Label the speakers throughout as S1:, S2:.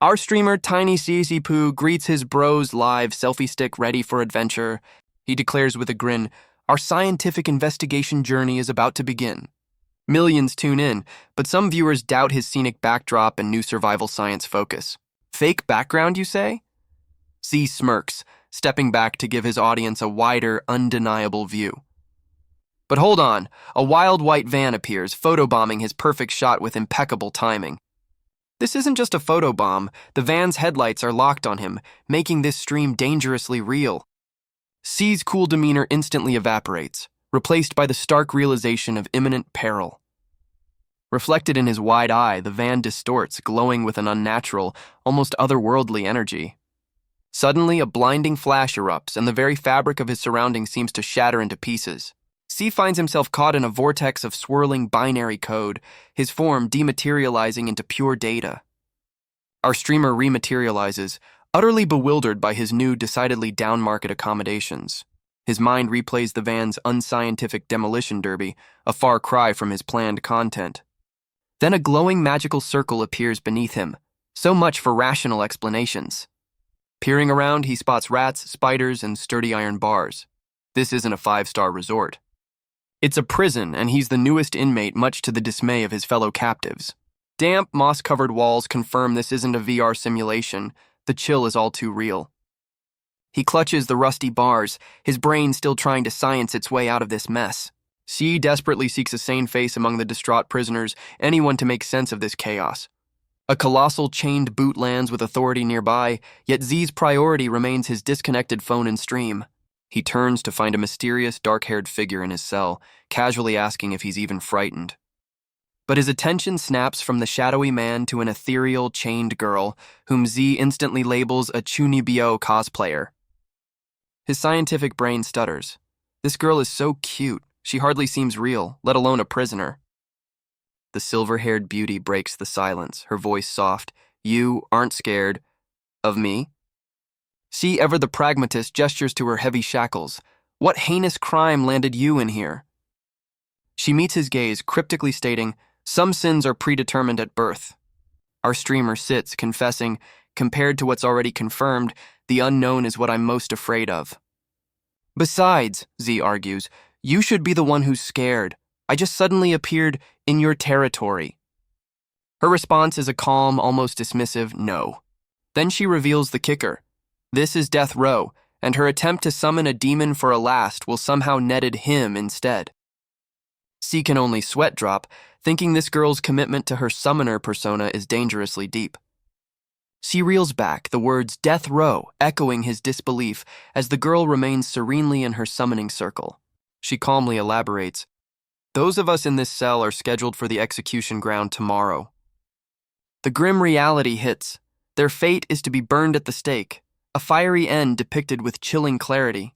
S1: Our streamer Tiny CC Poo greets his bros live, selfie stick ready for adventure. He declares with a grin, our scientific investigation journey is about to begin. Millions tune in, but some viewers doubt his scenic backdrop and new survival science focus. Fake background, you say? Z smirks, stepping back to give his audience a wider, undeniable view. But hold on, a wild white van appears, photobombing his perfect shot with impeccable timing. This isn't just a photobomb, the van's headlights are locked on him, making this stream dangerously real. C's cool demeanor instantly evaporates, replaced by the stark realization of imminent peril. Reflected in his wide eye, the van distorts, glowing with an unnatural, almost otherworldly energy. Suddenly, a blinding flash erupts, and the very fabric of his surroundings seems to shatter into pieces. C finds himself caught in a vortex of swirling binary code, his form dematerializing into pure data. Our streamer rematerializes, utterly bewildered by his new, decidedly down-market accommodations. His mind replays the van's unscientific demolition derby, a far cry from his planned content. Then a glowing magical circle appears beneath him. So much for rational explanations. Peering around, he spots rats, spiders, and sturdy iron bars. This isn't a 5-star resort. It's a prison, and he's the newest inmate, much to the dismay of his fellow captives. Damp, moss-covered walls confirm this isn't a VR simulation. The chill is all too real. He clutches the rusty bars, his brain still trying to science its way out of this mess. C desperately seeks a sane face among the distraught prisoners, anyone to make sense of this chaos. A colossal chained boot lands with authority nearby, yet Z's priority remains his disconnected phone and stream. He turns to find a mysterious, dark-haired figure in his cell, casually asking if he's even frightened. But his attention snaps from the shadowy man to an ethereal, chained girl, whom Z instantly labels a Chunibyo cosplayer. His scientific brain stutters. This girl is so cute, she hardly seems real, let alone a prisoner. The silver-haired beauty breaks the silence, her voice soft. You aren't scared of me? C, ever the pragmatist, gestures to her heavy shackles. What heinous crime landed you in here? She meets his gaze, cryptically stating, some sins are predetermined at birth. Our streamer sits, confessing, compared to what's already confirmed, the unknown is what I'm most afraid of. Besides, Z argues, you should be the one who's scared. I just suddenly appeared in your territory. Her response is a calm, almost dismissive no. Then she reveals the kicker. This is death row, and her attempt to summon a demon for a last will somehow netted him instead. C can only sweat drop, thinking this girl's commitment to her summoner persona is dangerously deep. C reels back, the words death row echoing his disbelief as the girl remains serenely in her summoning circle. She calmly elaborates, those of us in this cell are scheduled for the execution ground tomorrow. The grim reality hits. Their fate is to be burned at the stake, a fiery end depicted with chilling clarity.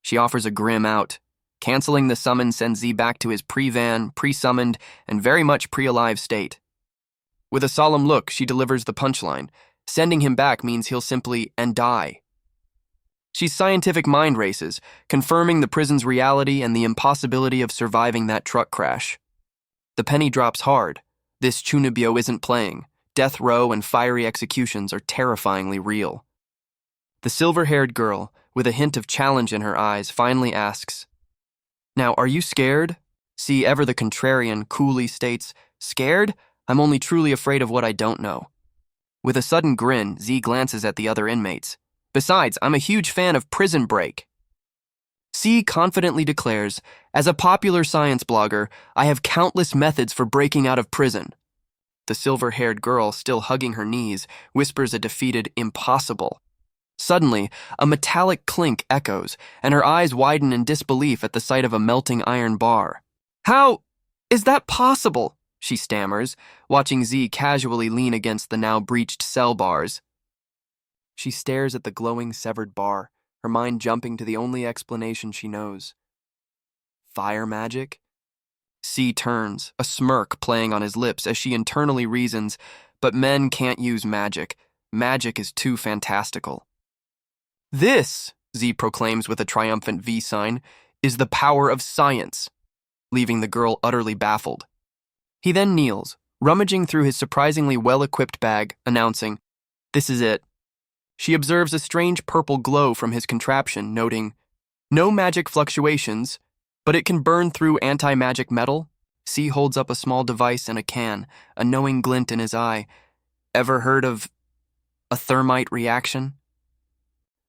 S1: She offers a grim out. Canceling the summon sends Z back to his pre-van, pre-summoned, and very much pre-alive state. With a solemn look, she delivers the punchline. Sending him back means he'll simply and die. She's scientific mind races, confirming the prison's reality and the impossibility of surviving that truck crash. The penny drops hard. This Chunibyo isn't playing. Death row and fiery executions are terrifyingly real. The silver-haired girl, with a hint of challenge in her eyes, finally asks, now, are you scared? C, ever the contrarian, coolly states, scared? I'm only truly afraid of what I don't know. With a sudden grin, Z glances at the other inmates. Besides, I'm a huge fan of Prison Break. C confidently declares, as a popular science blogger, I have countless methods for breaking out of prison. The silver-haired girl, still hugging her knees, whispers a defeated impossible. Suddenly, a metallic clink echoes, and her eyes widen in disbelief at the sight of a melting iron bar. How is that possible? She stammers, watching Z casually lean against the now breached cell bars. She stares at the glowing severed bar, her mind jumping to the only explanation she knows. Fire magic? C turns, a smirk playing on his lips as she internally reasons, but men can't use magic. Magic is too fantastical. This, Z proclaims with a triumphant V sign, is the power of science, leaving the girl utterly baffled. He then kneels, rummaging through his surprisingly well-equipped bag, announcing, "This is it." She observes a strange purple glow from his contraption, noting, "No magic fluctuations, but it can burn through anti-magic metal." C holds up a small device and a can, a knowing glint in his eye. "Ever heard of a thermite reaction?"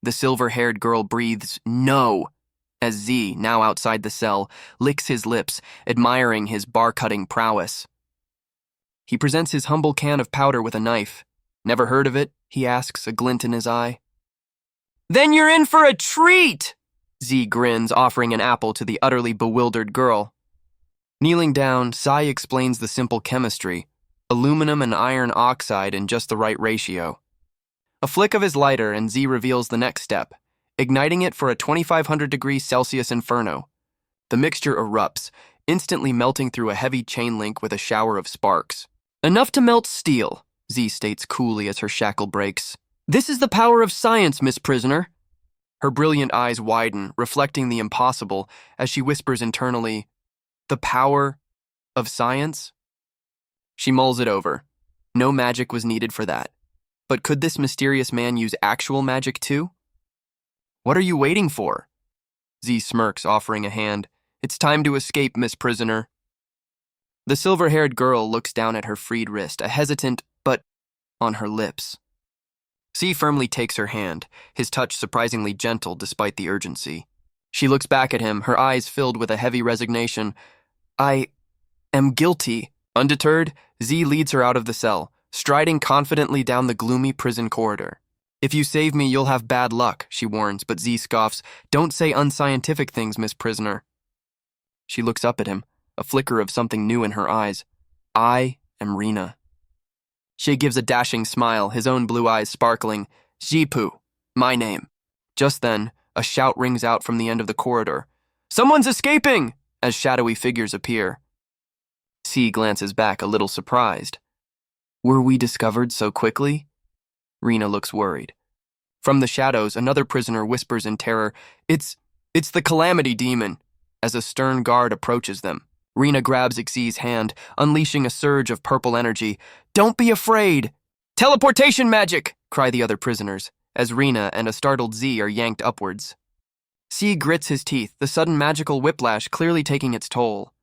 S1: The silver-haired girl breathes, "No," as Z, now outside the cell, licks his lips, admiring his bar-cutting prowess. He presents his humble can of powder with a knife. "Never heard of it?" he asks, a glint in his eye. "Then you're in for a treat!" Z grins, offering an apple to the utterly bewildered girl. Kneeling down, Sai explains the simple chemistry: aluminum and iron oxide in just the right ratio. A flick of his lighter and Z reveals the next step, igniting it for a 2500 degrees Celsius inferno. The mixture erupts, instantly melting through a heavy chain link with a shower of sparks. "Enough to melt steel," Z states coolly as her shackle breaks. "This is the power of science, Miss Prisoner." Her brilliant eyes widen, reflecting the impossible, as she whispers internally, "The power of science?" She mulls it over. No magic was needed for that. But could this mysterious man use actual magic too? "What are you waiting for?" Z smirks, offering a hand. "It's time to escape, Miss Prisoner." The silver-haired girl looks down at her freed wrist, a hesitant but on her lips. Z firmly takes her hand, his touch surprisingly gentle despite the urgency. She looks back at him, her eyes filled with a heavy resignation. "I am guilty." Undeterred, Z leads her out of the cell, striding confidently down the gloomy prison corridor. "If you save me, you'll have bad luck," she warns, but Z scoffs. "Don't say unscientific things, Miss Prisoner." She looks up at him, a flicker of something new in her eyes. "I am Rena." She gives a dashing smile, his own blue eyes sparkling. "Jipu, my name." Just then, a shout rings out from the end of the corridor. "Someone's escaping!" as shadowy figures appear. C glances back, a little surprised. "Were we discovered so quickly?" Rena looks worried. From the shadows, another prisoner whispers in terror, It's the Calamity Demon," as a stern guard approaches them. Rena grabs Xy's hand, unleashing a surge of purple energy. "Don't be afraid!" "Teleportation magic!" cry the other prisoners, as Rena and a startled Z are yanked upwards. C grits his teeth, the sudden magical whiplash clearly taking its toll.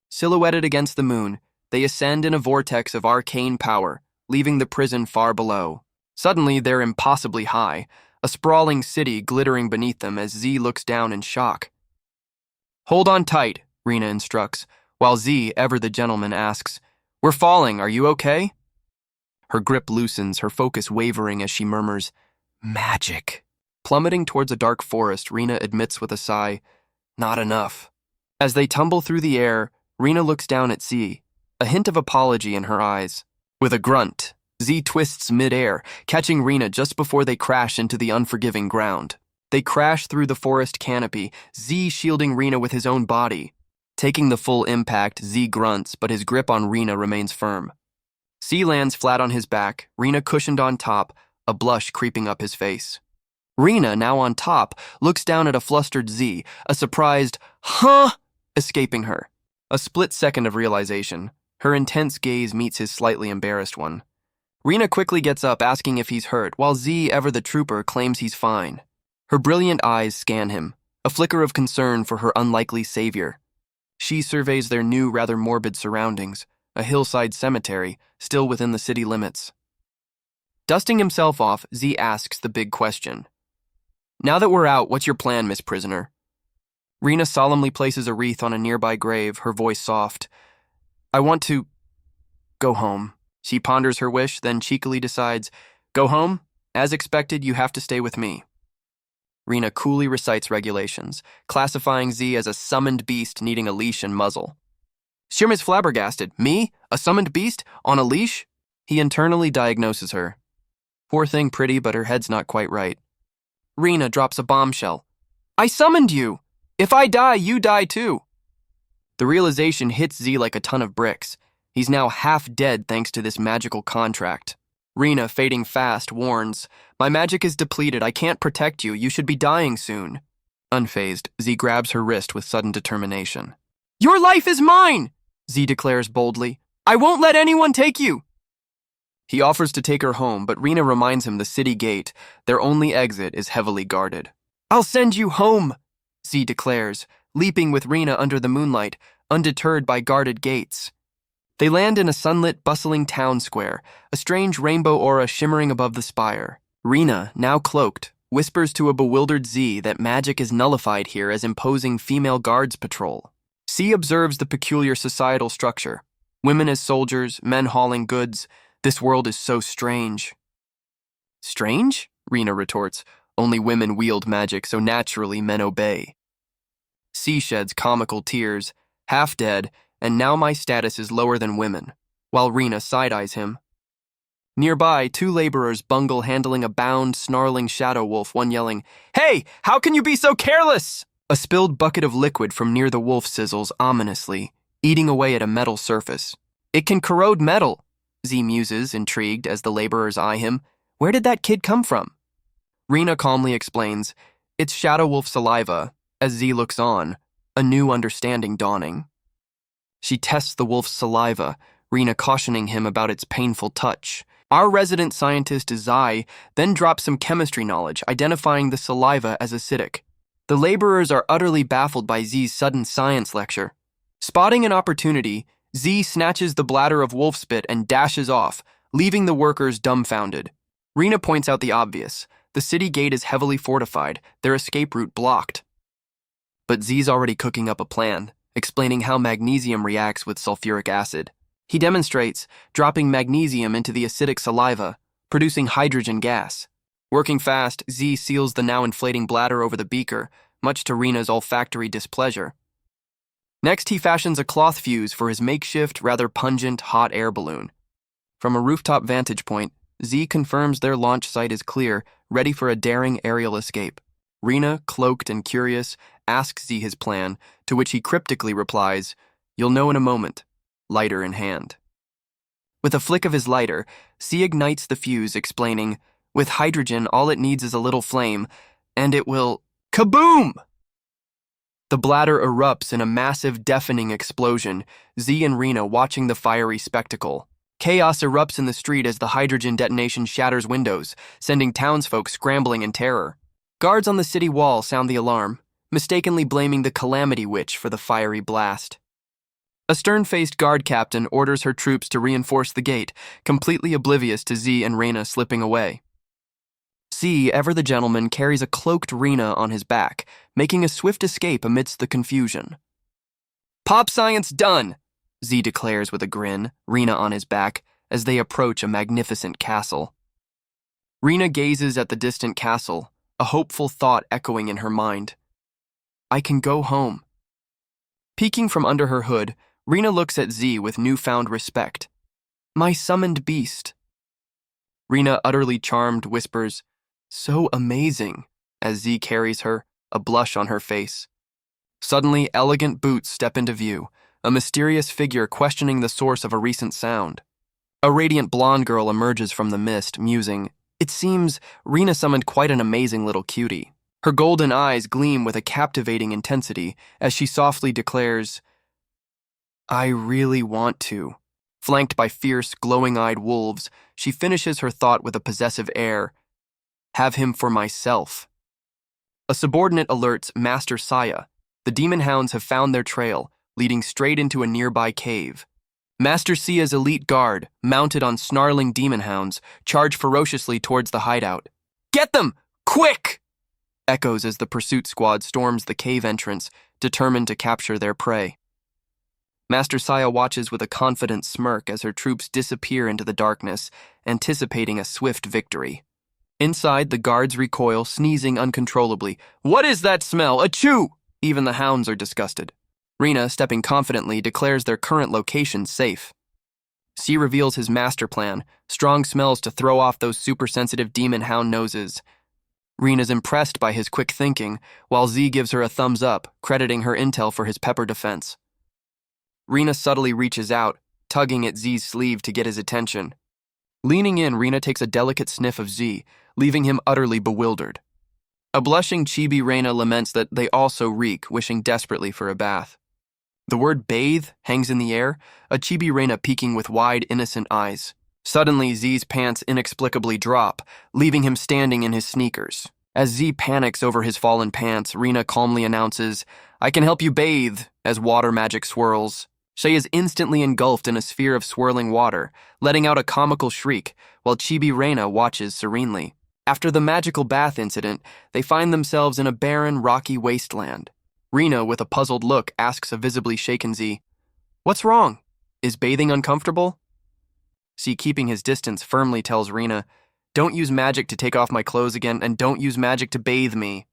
S1: Silhouetted against the moon, they ascend in a vortex of arcane power, leaving the prison far below. Suddenly, they're impossibly high, a sprawling city glittering beneath them as Z looks down in shock. "Hold on tight," Rena instructs, while Z, ever the gentleman, asks, "We're falling, are you okay?" Her grip loosens, her focus wavering as she murmurs, "Magic." Plummeting towards a dark forest, Rena admits with a sigh, "Not enough." As they tumble through the air, Rena looks down at Z, a hint of apology in her eyes. With a grunt, Z twists mid-air, catching Rena just before they crash into the unforgiving ground. They crash through the forest canopy, Z shielding Rena with his own body. Taking the full impact, Z grunts, but his grip on Rena remains firm. C lands flat on his back, Rena cushioned on top, a blush creeping up his face. Rena, now on top, looks down at a flustered Z, a surprised, "Huh?" escaping her. A split second of realization. Her intense gaze meets his slightly embarrassed one. Rena quickly gets up, asking if he's hurt, while Z, ever the trooper, claims he's fine. Her brilliant eyes scan him, a flicker of concern for her unlikely savior. She surveys their new, rather morbid surroundings, a hillside cemetery, still within the city limits. Dusting himself off, Z asks the big question. "Now that we're out, what's your plan, Miss Prisoner?" Rena solemnly places a wreath on a nearby grave, her voice soft. "I want to go home." She ponders her wish, then cheekily decides, "Go home? As expected, you have to stay with me." Rena coolly recites regulations, classifying Z as a summoned beast needing a leash and muzzle. Shirm is flabbergasted. "Me? A summoned beast? On a leash?" He internally diagnoses her. Poor thing, pretty, but her head's not quite right. Rena drops a bombshell. "I summoned you! If I die, you die too." The realization hits Z like a ton of bricks. He's now half dead thanks to this magical contract. Rena, fading fast, warns, "My magic is depleted. I can't protect you. You should be dying soon." Unfazed, Z grabs her wrist with sudden determination. "Your life is mine!" Z declares boldly. I won't let anyone take you! He offers to take her home, but Rena reminds him the city gate, their only exit, is heavily guarded. I'll send you home, Z declares, leaping with Rena under the moonlight, undeterred by guarded gates. They land in a sunlit, bustling town square, a strange rainbow aura shimmering above the spire. Rena, now cloaked, whispers to a bewildered Z that magic is nullified here as imposing female guards patrol. Z observes the peculiar societal structure. Women as soldiers, men hauling goods. This world is so strange. Strange? Rena retorts. Only women wield magic, so naturally men obey. C sheds comical tears, half dead, and now my status is lower than women, while Rena side-eyes him. Nearby, two laborers bungle handling a bound, snarling shadow wolf, one yelling, "Hey, how can you be so careless?" A spilled bucket of liquid from near the wolf sizzles ominously, eating away at a metal surface. It can corrode metal, Z muses, intrigued, as the laborers eye him. Where did that kid come from? Rena calmly explains, it's shadow wolf saliva, as Z looks on, a new understanding dawning. She tests the wolf's saliva, Rena cautioning him about its painful touch. Our resident scientist, Zai, then drops some chemistry knowledge, identifying the saliva as acidic. The laborers are utterly baffled by Z's sudden science lecture. Spotting an opportunity, Z snatches the bladder of wolf spit and dashes off, leaving the workers dumbfounded. Rena points out the obvious. The city gate is heavily fortified, their escape route blocked. But Z's already cooking up a plan, explaining how magnesium reacts with sulfuric acid. He demonstrates, dropping magnesium into the acidic saliva, producing hydrogen gas. Working fast, Z seals the now inflating bladder over the beaker, much to Rena's olfactory displeasure. Next, he fashions a cloth fuse for his makeshift, rather pungent, hot air balloon. From a rooftop vantage point, Z confirms their launch site is clear, ready for a daring aerial escape. Rena, cloaked and curious, asks Z his plan, to which he cryptically replies, "You'll know in a moment," lighter in hand. With a flick of his lighter, Z ignites the fuse, explaining, "With hydrogen, all it needs is a little flame, and it will... Kaboom!" The bladder erupts in a massive, deafening explosion, Z and Rena watching the fiery spectacle. Chaos erupts in the street as the hydrogen detonation shatters windows, sending townsfolk scrambling in terror. Guards on the city wall sound the alarm, mistakenly blaming the Calamity Witch for the fiery blast. A stern-faced guard captain orders her troops to reinforce the gate, completely oblivious to Z and Rena slipping away. Z, ever the gentleman, carries a cloaked Rena on his back, making a swift escape amidst the confusion. "Pop science done," Z declares with a grin, Rena on his back, as they approach a magnificent castle. Rena gazes at the distant castle, a hopeful thought echoing in her mind. I can go home. Peeking from under her hood, Rena looks at Z with newfound respect. My summoned beast. Rena, utterly charmed, whispers, "So amazing," as Z carries her, a blush on her face. Suddenly, elegant boots step into view, a mysterious figure questioning the source of a recent sound. A radiant blonde girl emerges from the mist, musing. It seems Rena summoned quite an amazing little cutie. Her golden eyes gleam with a captivating intensity as she softly declares, I really want to. Flanked by fierce, glowing-eyed wolves, she finishes her thought with a possessive air. Have him for myself. A subordinate alerts Master Saya. The demon hounds have found their trail, leading straight into a nearby cave. Master Sia's elite guard, mounted on snarling demon hounds, charge ferociously towards the hideout. Get them! Quick! Echoes as the pursuit squad storms the cave entrance, determined to capture their prey. Master Saya watches with a confident smirk as her troops disappear into the darkness, anticipating a swift victory. Inside, the guards recoil, sneezing uncontrollably. What is that smell? Achoo! Even the hounds are disgusted. Rena, stepping confidently, declares their current location safe. C reveals his master plan, strong smells to throw off those super-sensitive demon hound noses. Rena's impressed by his quick thinking, while Z gives her a thumbs up, crediting her intel for his pepper defense. Rena subtly reaches out, tugging at Z's sleeve to get his attention. Leaning in, Rena takes a delicate sniff of Z, leaving him utterly bewildered. A blushing chibi Rena laments that they also reek, wishing desperately for a bath. The word bathe hangs in the air, a chibi Reina peeking with wide, innocent eyes. Suddenly, Z's pants inexplicably drop, leaving him standing in his sneakers. As Z panics over his fallen pants, Rina calmly announces, "I can help you bathe," as water magic swirls. Shay is instantly engulfed in a sphere of swirling water, letting out a comical shriek, while Chibi Reina watches serenely. After the magical bath incident, they find themselves in a barren, rocky wasteland. Rina, with a puzzled look, asks a visibly shaken Z, "What's wrong? Is bathing uncomfortable?" Z, keeping his distance, firmly tells Rina, "Don't use magic to take off my clothes again, and don't use magic to bathe me."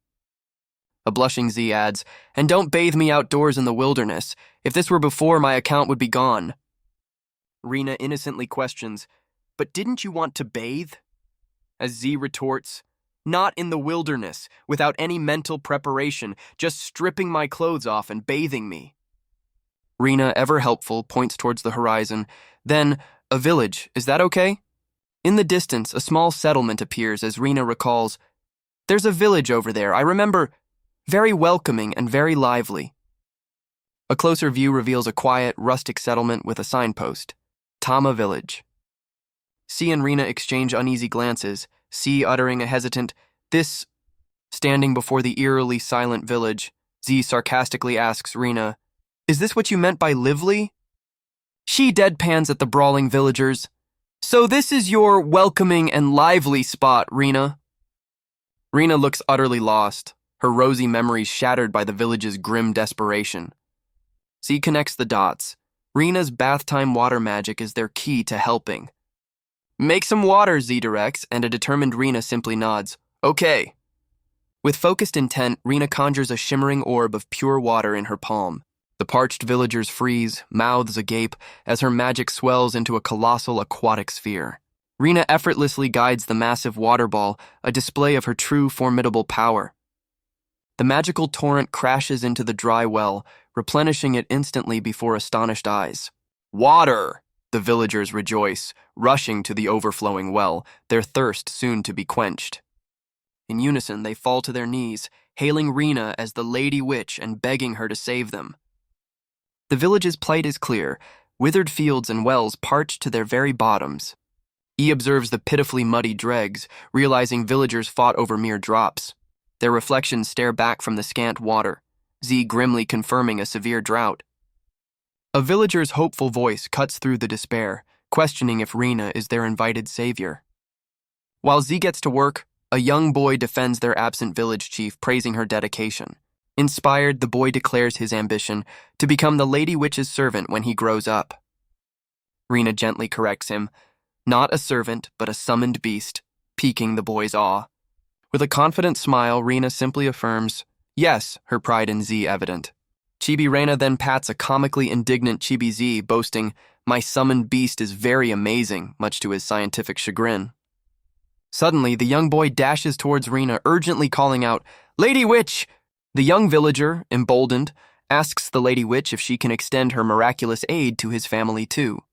S1: A blushing Z adds, "And don't bathe me outdoors in the wilderness. If this were before, my account would be gone." Rina innocently questions, "But didn't you want to bathe?" As Z retorts, "Not in the wilderness, without any mental preparation, just stripping my clothes off and bathing me." Rina, ever helpful, points towards the horizon. Then, "A village, is that okay?" In the distance, a small settlement appears as Rina recalls, "There's a village over there, I remember, very welcoming and very lively." A closer view reveals a quiet, rustic settlement with a signpost, Tama Village. C and Rina exchange uneasy glances, C uttering a hesitant, "This..." Standing before the eerily silent village, Z sarcastically asks Rina, "Is this what you meant by lively?" She deadpans at the brawling villagers, "So this is your welcoming and lively spot, Rina." Rina looks utterly lost, her rosy memories shattered by the village's grim desperation. Z connects the dots. Rina's bath-time water magic is their key to helping. "Make some water," Z directs, and a determined Rina simply nods. "Okay." With focused intent, Rina conjures a shimmering orb of pure water in her palm. The parched villagers freeze, mouths agape, as her magic swells into a colossal aquatic sphere. Rina effortlessly guides the massive water ball, a display of her true formidable power. The magical torrent crashes into the dry well, replenishing it instantly before astonished eyes. "Water!" The villagers rejoice, rushing to the overflowing well, their thirst soon to be quenched. In unison, they fall to their knees, hailing Rina as the Lady Witch and begging her to save them. The village's plight is clear, withered fields and wells parched to their very bottoms. E observes the pitifully muddy dregs, realizing villagers fought over mere drops. Their reflections stare back from the scant water, Z grimly confirming a severe drought. A villager's hopeful voice cuts through the despair, questioning if Rina is their invited savior. While Z gets to work, a young boy defends their absent village chief, praising her dedication. Inspired, the boy declares his ambition to become the Lady Witch's servant when he grows up. Rina gently corrects him, "Not a servant, but a summoned beast," piquing the boy's awe. With a confident smile, Rina simply affirms, "Yes," her pride in Z evident. Chibi Reina then pats a comically indignant Chibi Z, boasting, "My summoned beast is very amazing," much to his scientific chagrin. Suddenly, the young boy dashes towards Rina, urgently calling out, "Lady Witch!" The young villager, emboldened, asks the Lady Witch if she can extend her miraculous aid to his family too.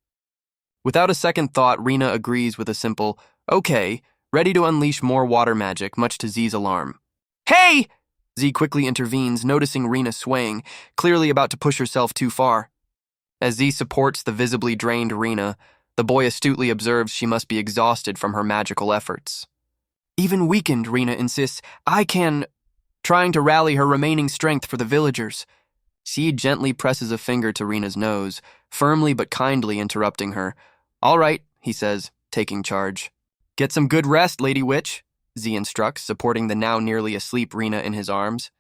S1: Without a second thought, Rina agrees with a simple, "Okay," ready to unleash more water magic, much to Z's alarm. "Hey!" Z quickly intervenes, noticing Rina swaying, clearly about to push herself too far. As Z supports the visibly drained Rina, the boy astutely observes she must be exhausted from her magical efforts. "Even weakened," Rina insists, "I can..." Trying to rally her remaining strength for the villagers. Z gently presses a finger to Rina's nose, firmly but kindly interrupting her. "All right," he says, taking charge. "Get some good rest, Lady Witch," Z instructs, supporting the now nearly asleep Rina in his arms.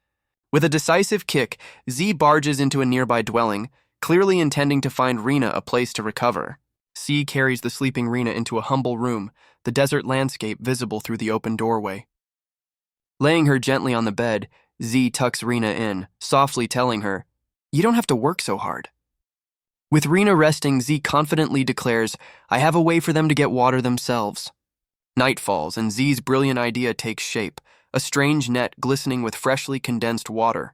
S1: With a decisive kick, Z barges into a nearby dwelling, clearly intending to find Rina a place to recover. Z carries the sleeping Rina into a humble room, the desert landscape visible through the open doorway. Laying her gently on the bed, Z tucks Rina in, softly telling her, "You don't have to work so hard." With Rina resting, Z confidently declares, "I have a way for them to get water themselves." Night falls, and Z's brilliant idea takes shape, a strange net glistening with freshly condensed water.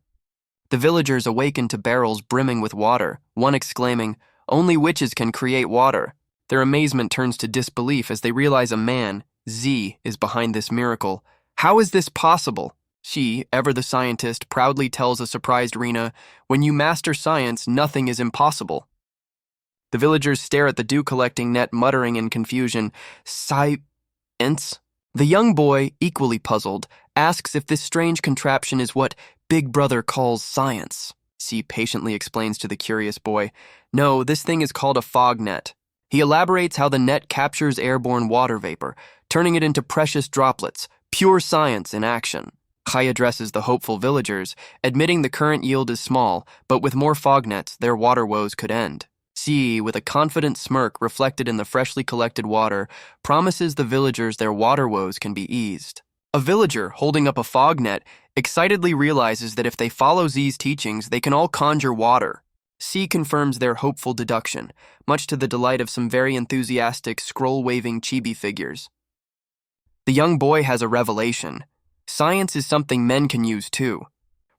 S1: The villagers awaken to barrels brimming with water, one exclaiming, "Only witches can create water." Their amazement turns to disbelief as they realize a man, Z, is behind this miracle. "How is this possible?" She, ever the scientist, proudly tells a surprised Rina, when you master science, nothing is impossible. The villagers stare at the dew-collecting net, muttering in confusion, "Science?" The young boy, equally puzzled, asks if this strange contraption is what Big Brother calls science. C patiently explains to the curious boy, "No, this thing is called a fog net." He elaborates how the net captures airborne water vapor, turning it into precious droplets, pure science in action. Chai addresses the hopeful villagers, admitting the current yield is small, but with more fog nets, their water woes could end. C, with a confident smirk reflected in the freshly collected water, promises the villagers their water woes can be eased. A villager, holding up a fog net, excitedly realizes that if they follow Z's teachings, they can all conjure water. C confirms their hopeful deduction, much to the delight of some very enthusiastic, scroll-waving chibi figures. The young boy has a revelation. Science is something men can use too.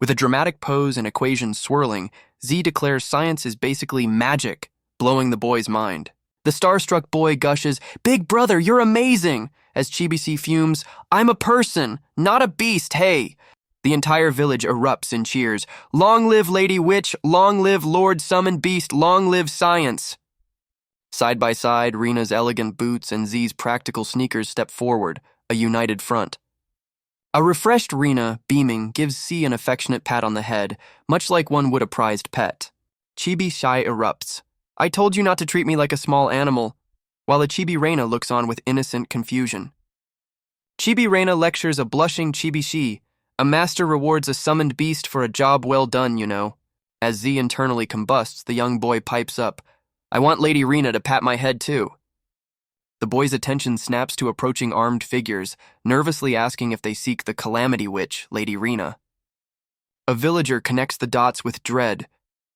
S1: With a dramatic pose and equations swirling, Z declares science is basically magic, blowing the boy's mind. The starstruck boy gushes, "Big brother, you're amazing!" as Chibi fumes, "I'm a person, not a beast, hey!" The entire village erupts in cheers. "Long live Lady Witch, long live Lord Summoned Beast, long live science!" Side by side, Rina's elegant boots and Z's practical sneakers step forward, a united front. A refreshed Rina, beaming, gives C an affectionate pat on the head, much like one would a prized pet. Chibi Shy erupts. "I told you not to treat me like a small animal," while a Chibi Reina looks on with innocent confusion. Chibi Reina lectures a blushing Chibi Shi. "A master rewards a summoned beast for a job well done, you know." As Z internally combusts, the young boy pipes up, "I want Lady Rina to pat my head too." The boy's attention snaps to approaching armed figures, nervously asking if they seek the Calamity Witch, Lady Rina. A villager connects the dots with dread.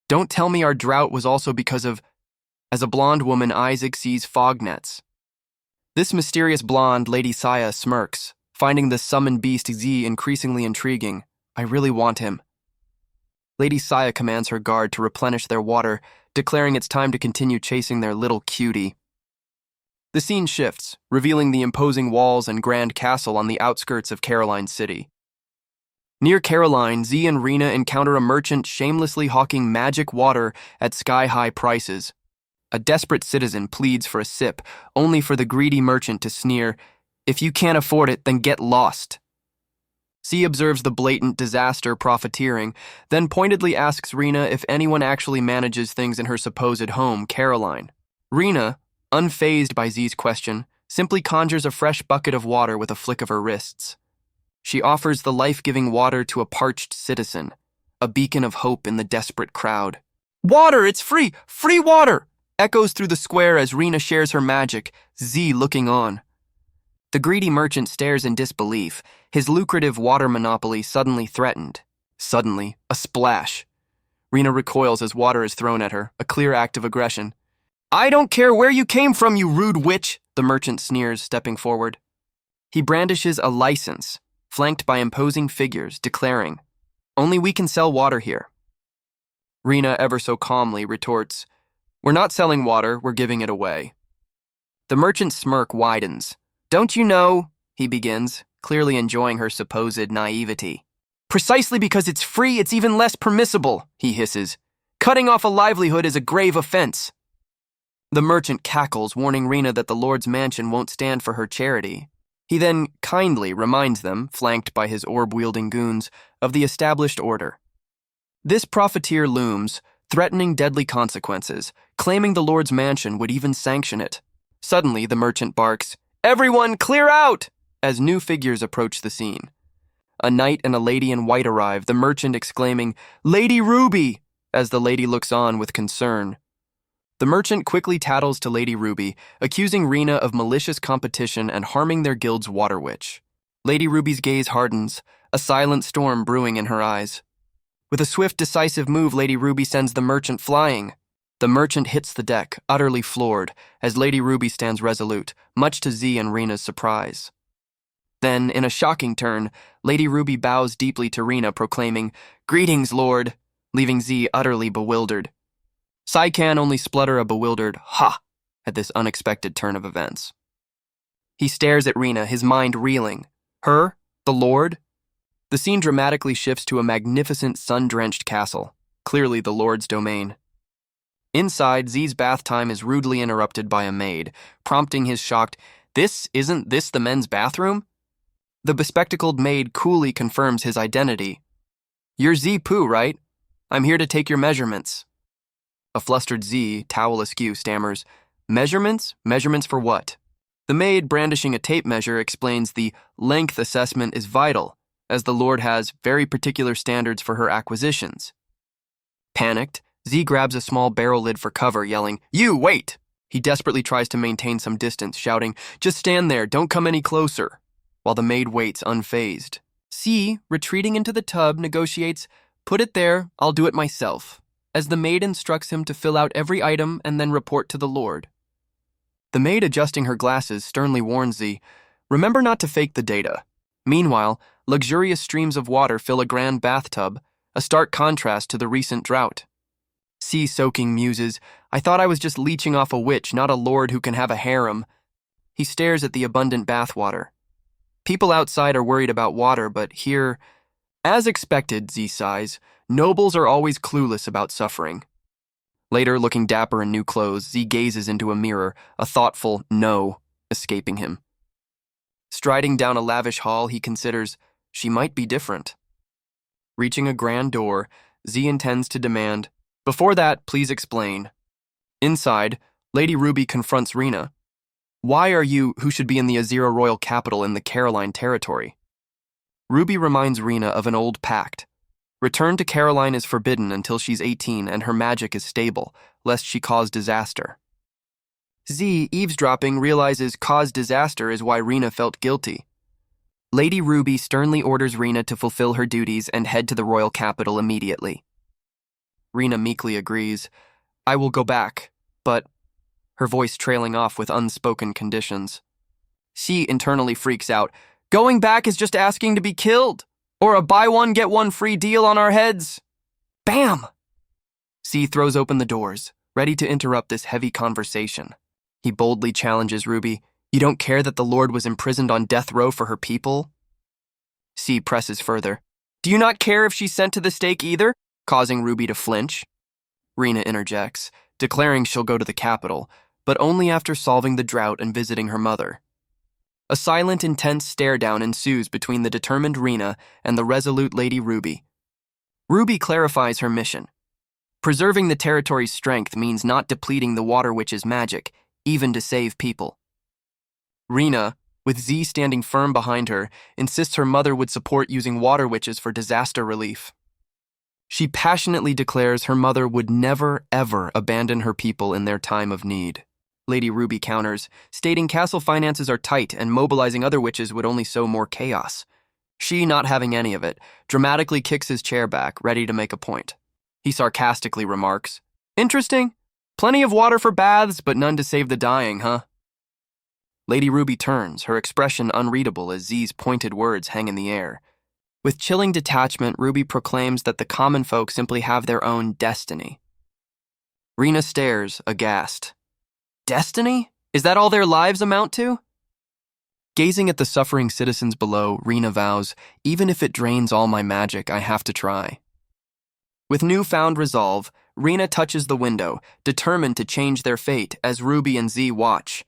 S1: "Don't tell me our drought was also because of..." As a blonde woman Isaac sees fog nets. This mysterious blonde, Lady Saya, smirks, finding the summoned beast Z increasingly intriguing. "I really want him." Lady Saya commands her guard to replenish their water, declaring it's time to continue chasing their little cutie. The scene shifts, revealing the imposing walls and grand castle on the outskirts of Caroline City. Near Caroline, Z and Rina encounter a merchant shamelessly hawking magic water at sky-high prices. A desperate citizen pleads for a sip, only for the greedy merchant to sneer, "If you can't afford it, then get lost." Z observes the blatant disaster profiteering, then pointedly asks Rina if anyone actually manages things in her supposed home, Caroline. Rina, unfazed by Z's question, simply conjures a fresh bucket of water with a flick of her wrists. She offers the life-giving water to a parched citizen, a beacon of hope in the desperate crowd. "Water, it's free! Free water!" echoes through the square as Rina shares her magic, Z looking on. The greedy merchant stares in disbelief, his lucrative water monopoly suddenly threatened. Suddenly, a splash. Rina recoils as water is thrown at her, a clear act of aggression. "I don't care where you came from, you rude witch," the merchant sneers, stepping forward. He brandishes a license, flanked by imposing figures, declaring, "Only we can sell water here." Rina, ever so calmly, retorts, "We're not selling water, we're giving it away." The merchant's smirk widens. "Don't you know," he begins, clearly enjoying her supposed naivety. "Precisely because it's free, it's even less permissible," he hisses. "Cutting off a livelihood is a grave offense." The merchant cackles, warning Rina that the Lord's mansion won't stand for her charity. He then kindly reminds them, flanked by his orb-wielding goons, of the established order. This profiteer looms, threatening deadly consequences, claiming the Lord's mansion would even sanction it. Suddenly, the merchant barks, "Everyone, clear out!" as new figures approach the scene. A knight and a lady in white arrive, the merchant exclaiming, "Lady Ruby!" as the lady looks on with concern. The merchant quickly tattles to Lady Ruby, accusing Rina of malicious competition and harming their guild's water witch. Lady Ruby's gaze hardens, a silent storm brewing in her eyes. With a swift, decisive move, Lady Ruby sends the merchant flying. The merchant hits the deck, utterly floored, as Lady Ruby stands resolute, much to Z and Rina's surprise. Then, in a shocking turn, Lady Ruby bows deeply to Rina, proclaiming, "Greetings, Lord," leaving Z utterly bewildered. Sai-Kan only splutter a bewildered "ha" at this unexpected turn of events. He stares at Rina, his mind reeling. Her? The Lord? The scene dramatically shifts to a magnificent sun-drenched castle, clearly the Lord's domain. Inside, Z's bath time is rudely interrupted by a maid, prompting his shocked, "Isn't this the men's bathroom?" The bespectacled maid coolly confirms his identity. "You're Z Poo, right? I'm here to take your measurements." A flustered Z, towel askew, stammers, "Measurements? Measurements for what?" The maid, brandishing a tape measure, explains the length assessment is vital, as the Lord has very particular standards for her acquisitions. Panicked, Z grabs a small barrel lid for cover, yelling, "You, wait!" He desperately tries to maintain some distance, shouting, "Just stand there, don't come any closer," while the maid waits unfazed. C, retreating into the tub, negotiates, "Put it there, I'll do it myself," as the maid instructs him to fill out every item and then report to the Lord. The maid, adjusting her glasses, sternly warns Z, "Remember not to fake the data." Meanwhile, luxurious streams of water fill a grand bathtub, a stark contrast to the recent drought. C, soaking, muses, "I thought I was just leeching off a witch, not a lord who can have a harem." He stares at the abundant bathwater. People outside are worried about water, but here, as expected, Z sighs, nobles are always clueless about suffering. Later, looking dapper in new clothes, Z gazes into a mirror, a thoughtful "no" escaping him. Striding down a lavish hall, he considers, she might be different. Reaching a grand door, Z intends to demand, "Before that, please explain." Inside, Lady Ruby confronts Rena. "Why are you, who should be in the Azira royal capital, in the Caroline territory?" Ruby reminds Rena of an old pact. Return to Caroline is forbidden until she's 18 and her magic is stable, lest she cause disaster. Z, eavesdropping, realizes cause disaster is why Rena felt guilty. Lady Ruby sternly orders Rena to fulfill her duties and head to the royal capital immediately. Rena meekly agrees, "I will go back, but," her voice trailing off with unspoken conditions. She internally freaks out, "Going back is just asking to be killed, or a buy one get one free deal on our heads." Bam! C throws open the doors, ready to interrupt this heavy conversation. He boldly challenges Ruby, "You don't care that the Lord was imprisoned on death row for her people?" C presses further, "Do you not care if she's sent to the stake either?" causing Ruby to flinch. Rena interjects, declaring she'll go to the capital, but only after solving the drought and visiting her mother. A silent, intense stare-down ensues between the determined Rena and the resolute Lady Ruby. Ruby clarifies her mission. Preserving the territory's strength means not depleting the Water Witch's magic, even to save people. Rena, with Z standing firm behind her, insists her mother would support using Water Witches for disaster relief. She passionately declares her mother would never, ever abandon her people in their time of need. Lady Ruby counters, stating castle finances are tight and mobilizing other witches would only sow more chaos. She, not having any of it, dramatically kicks his chair back, ready to make a point. He sarcastically remarks, "Interesting. Plenty of water for baths, but none to save the dying, huh?" Lady Ruby turns, her expression unreadable as Z's pointed words hang in the air. With chilling detachment, Ruby proclaims that the common folk simply have their own destiny. Rena stares, aghast. Destiny? Is that all their lives amount to? Gazing at the suffering citizens below, Rena vows, "Even if it drains all my magic, I have to try." With newfound resolve, Rena touches the window, determined to change their fate as Ruby and Z watch.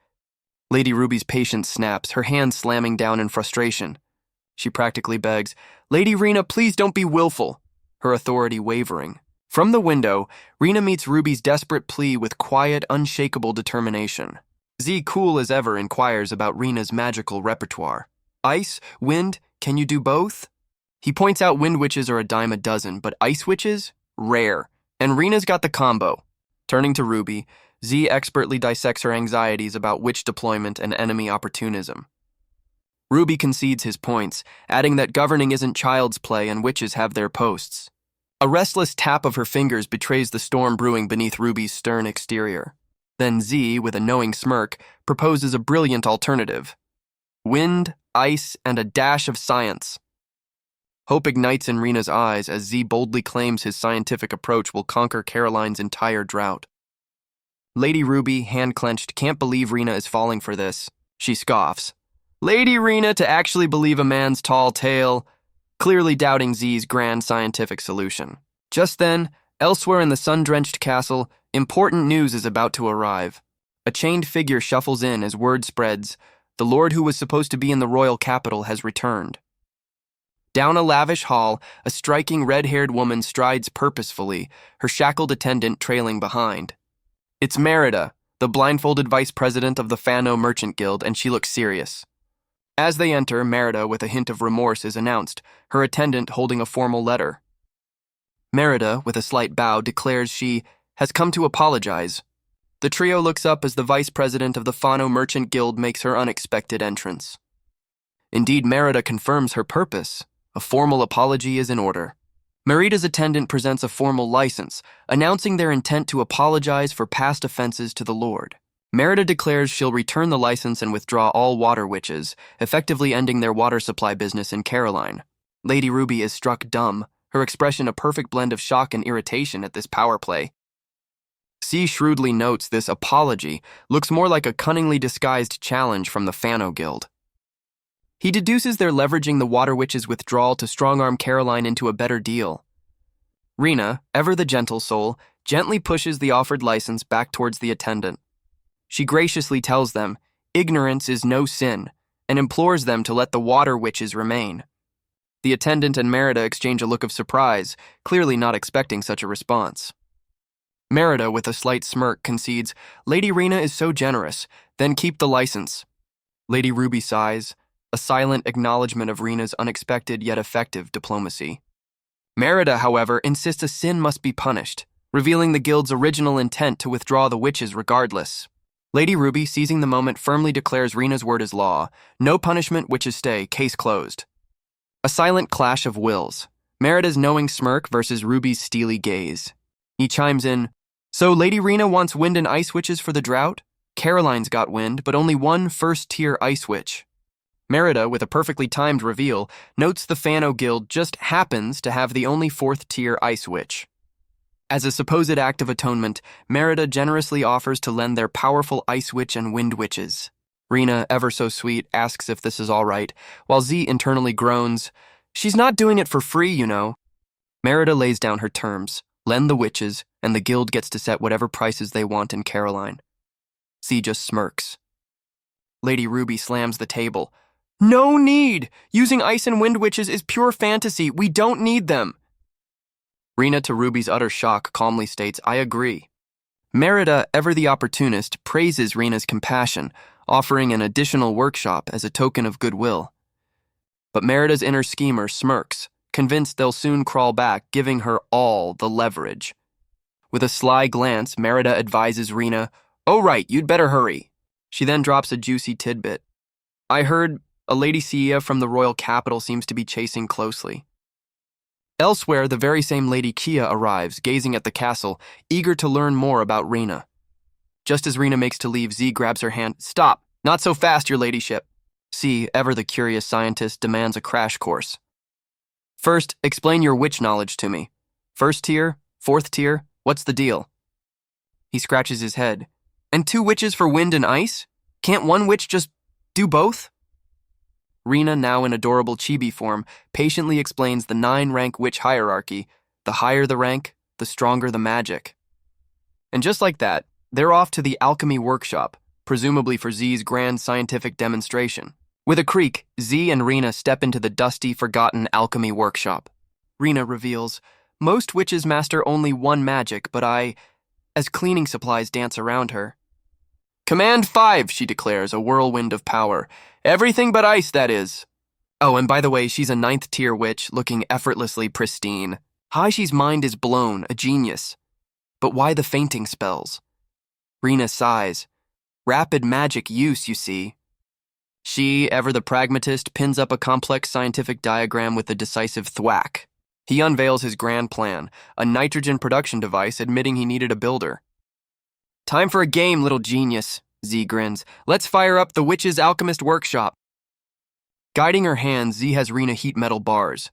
S1: Lady Ruby's patience snaps, her hand slamming down in frustration. She practically begs, "Lady Rena, please don't be willful," her authority wavering. From the window, Rena meets Ruby's desperate plea with quiet, unshakable determination. Z, cool as ever, inquires about Rena's magical repertoire. "Ice? Wind? Can you do both?" He points out wind witches are a dime a dozen, but ice witches? Rare. And Rena's got the combo. Turning to Ruby, Z expertly dissects her anxieties about witch deployment and enemy opportunism. Ruby concedes his points, adding that governing isn't child's play and witches have their posts. A restless tap of her fingers betrays the storm brewing beneath Ruby's stern exterior. Then Z, with a knowing smirk, proposes a brilliant alternative. Wind, ice, and a dash of science. Hope ignites in Rena's eyes as Z boldly claims his scientific approach will conquer Caroline's entire drought. Lady Ruby, hand-clenched, can't believe Rena is falling for this. She scoffs. "Lady Rena to actually believe a man's tall tale. clearly doubting Z's grand scientific solution. Just then, elsewhere in the sun-drenched castle, important news is about to arrive. A chained figure shuffles in as word spreads. The lord who was supposed to be in the royal capital has returned. Down a lavish hall, a striking red-haired woman strides purposefully, her shackled attendant trailing behind. It's Merida, the blindfolded vice president of the Fano Merchant Guild, and she looks serious. As they enter, Merida, with a hint of remorse, is announced, her attendant holding a formal letter. Merida, with a slight bow, declares she has come to apologize. The trio looks up as the vice president of the Fano Merchant Guild makes her unexpected entrance. Indeed, Merida confirms her purpose. A formal apology is in order. Merida's attendant presents a formal license, announcing their intent to apologize for past offenses to the Lord. Merida declares she'll return the license and withdraw all water witches, effectively ending their water supply business in Caroline. Lady Ruby is struck dumb, her expression a perfect blend of shock and irritation at this power play. C shrewdly notes this apology looks more like a cunningly disguised challenge from the Fano Guild. He deduces they're leveraging the Water Witch's withdrawal to strong-arm Caroline into a better deal. Rena, ever the gentle soul, gently pushes the offered license back towards the attendant. She graciously tells them, ignorance is no sin, and implores them to let the Water Witches remain. The attendant and Merida exchange a look of surprise, clearly not expecting such a response. Merida, with a slight smirk, concedes, Lady Rena is so generous, then keep the license. Lady Ruby sighs, a silent acknowledgement of Rena's unexpected yet effective diplomacy. Merida, however, insists a sin must be punished, revealing the guild's original intent to withdraw the witches regardless. Lady Ruby, seizing the moment, firmly declares Rena's word is law. No punishment, witches stay, case closed. A silent clash of wills. Merida's knowing smirk versus Ruby's steely gaze. He chimes in, so Lady Rena wants wind and ice witches for the drought? Caroline's got wind, but only one first-tier ice witch. Merida, with a perfectly timed reveal, notes the Fano Guild just happens to have the only fourth-tier ice witch. As a supposed act of atonement, Merida generously offers to lend their powerful ice witch and wind witches. Rena, ever so sweet, asks if this is all right, while Z internally groans, she's not doing it for free, you know. Merida lays down her terms. Lend the witches, and the guild gets to set whatever prices they want in Caroline. Z just smirks. Lady Ruby slams the table. No need! Using ice and wind witches is pure fantasy. We don't need them. Rena, to Ruby's utter shock, calmly states, I agree. Merida, ever the opportunist, praises Rena's compassion, offering an additional workshop as a token of goodwill. But Merida's inner schemer smirks, convinced they'll soon crawl back, giving her all the leverage. With a sly glance, Merida advises Rena, oh right, you'd better hurry. She then drops a juicy tidbit. I heard a Lady Sia from the royal capital seems to be chasing closely. Elsewhere, the very same Lady Kia arrives, gazing at the castle, eager to learn more about Rena. Just as Rena makes to leave, Z grabs her hand. Stop! Not so fast, your ladyship. C, ever the curious scientist, demands a crash course. First, explain your witch knowledge to me. First tier? Fourth tier? What's the deal? He scratches his head. And 2 witches for wind and ice? Can't one witch just do both? Rena, now in adorable chibi form, patiently explains the 9-rank witch hierarchy. The higher the rank, the stronger the magic. And just like that, they're off to the alchemy workshop, presumably for Z's grand scientific demonstration. With a creak, Z and Rena step into the dusty, forgotten alchemy workshop. Rena reveals, most witches master only one magic, but as cleaning supplies dance around her. Command 5, she declares, a whirlwind of power. Everything but ice, that is. Oh, and by the way, she's a 9th-tier witch, looking effortlessly pristine. Haishi's mind is blown, a genius. But why the fainting spells? Rena sighs. Rapid magic use, you see. She, ever the pragmatist, pins up a complex scientific diagram with a decisive thwack. He unveils his grand plan, a nitrogen production device, admitting he needed a builder. Time for a game, little genius, Z grins. Let's fire up the Witch's Alchemist Workshop. Guiding her hand, Z has Rena heat metal bars.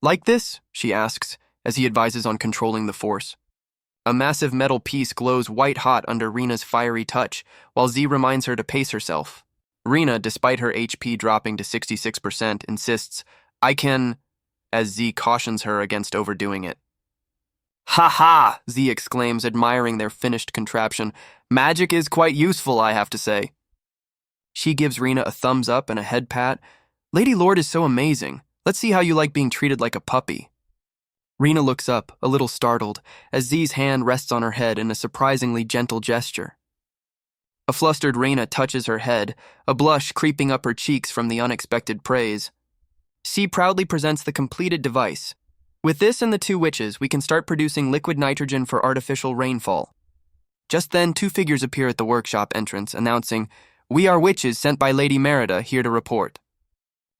S1: Like this? She asks, as he advises on controlling the force. A massive metal piece glows white-hot under Rena's fiery touch, while Z reminds her to pace herself. Rena, despite her HP dropping to 66%, insists, I can... as Z cautions her against overdoing it. "Ha ha!" Z exclaims, admiring their finished contraption. "Magic is quite useful, I have to say." She gives Rena a thumbs up and a head pat. "Lady Lord is so amazing. Let's see how you like being treated like a puppy." Rena looks up, a little startled, as Z's hand rests on her head in a surprisingly gentle gesture. A flustered Rena touches her head, a blush creeping up her cheeks from the unexpected praise. C proudly presents the completed device. "With this and the two witches, we can start producing liquid nitrogen for artificial rainfall." Just then, two figures appear at the workshop entrance, announcing, "We are witches sent by Lady Merida, here to report.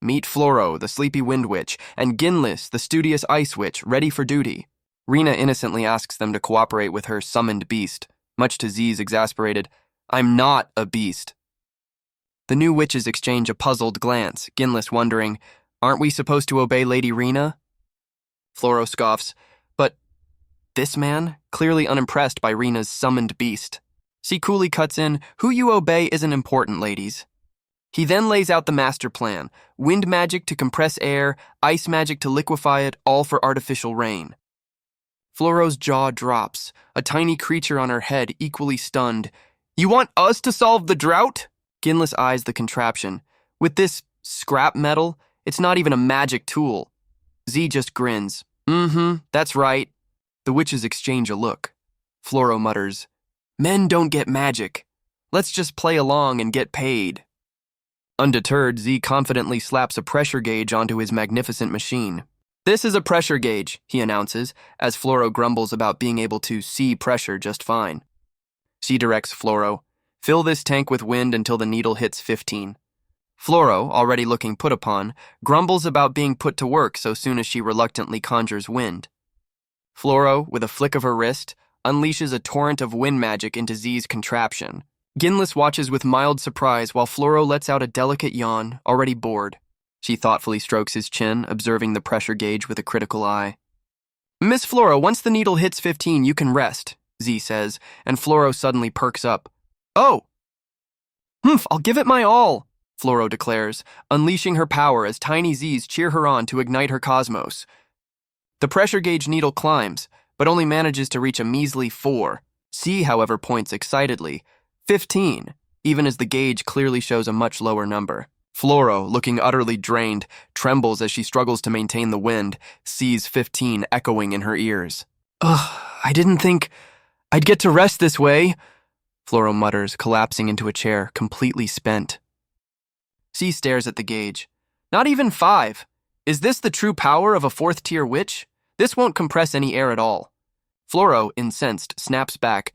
S1: Meet Floro, the sleepy wind witch, and Ginlis, the studious ice witch, ready for duty." Rena innocently asks them to cooperate with her summoned beast, much to Z's exasperated, "I'm not a beast." The new witches exchange a puzzled glance, Ginlis wondering, "Aren't we supposed to obey Lady Rena?" Floro scoffs, "But this man?" clearly unimpressed by Rena's summoned beast. C coolly cuts in, "Who you obey isn't important, ladies." He then lays out the master plan: wind magic to compress air, ice magic to liquefy it, all for artificial rain. Floro's jaw drops, a tiny creature on her head equally stunned. "You want us to solve the drought?" Ginlis eyes the contraption. "With this scrap metal, it's not even a magic tool." Z just grins. That's right." The witches exchange a look. Floro mutters, "Men don't get magic. Let's just play along and get paid." Undeterred, Z confidently slaps a pressure gauge onto his magnificent machine. "This is a pressure gauge," he announces, as Floro grumbles about being able to see pressure just fine. Z directs Floro, "Fill this tank with wind until the needle hits 15. Floro, already looking put upon, grumbles about being put to work so soon as she reluctantly conjures wind. Floro, with a flick of her wrist, unleashes a torrent of wind magic into Z's contraption. Ginlis watches with mild surprise while Floro lets out a delicate yawn, already bored. She thoughtfully strokes his chin, observing the pressure gauge with a critical eye. "Miss Floro, once the needle hits 15, you can rest," Z says, and Floro suddenly perks up. "Oh! I'll give it my all," Floro declares, unleashing her power as tiny Z's cheer her on to ignite her cosmos. The pressure gauge needle climbs, but only manages to reach a measly 4. C, however, points excitedly. 15, even as the gauge clearly shows a much lower number. Floro, looking utterly drained, trembles as she struggles to maintain the wind, C's 15 echoing in her ears. "Ugh, I didn't think I'd get to rest this way," Floro mutters, collapsing into a chair, completely spent. C stares at the gauge. "Not even 5. Is this the true power of a 4th-tier witch? This won't compress any air at all." Floro, incensed, snaps back.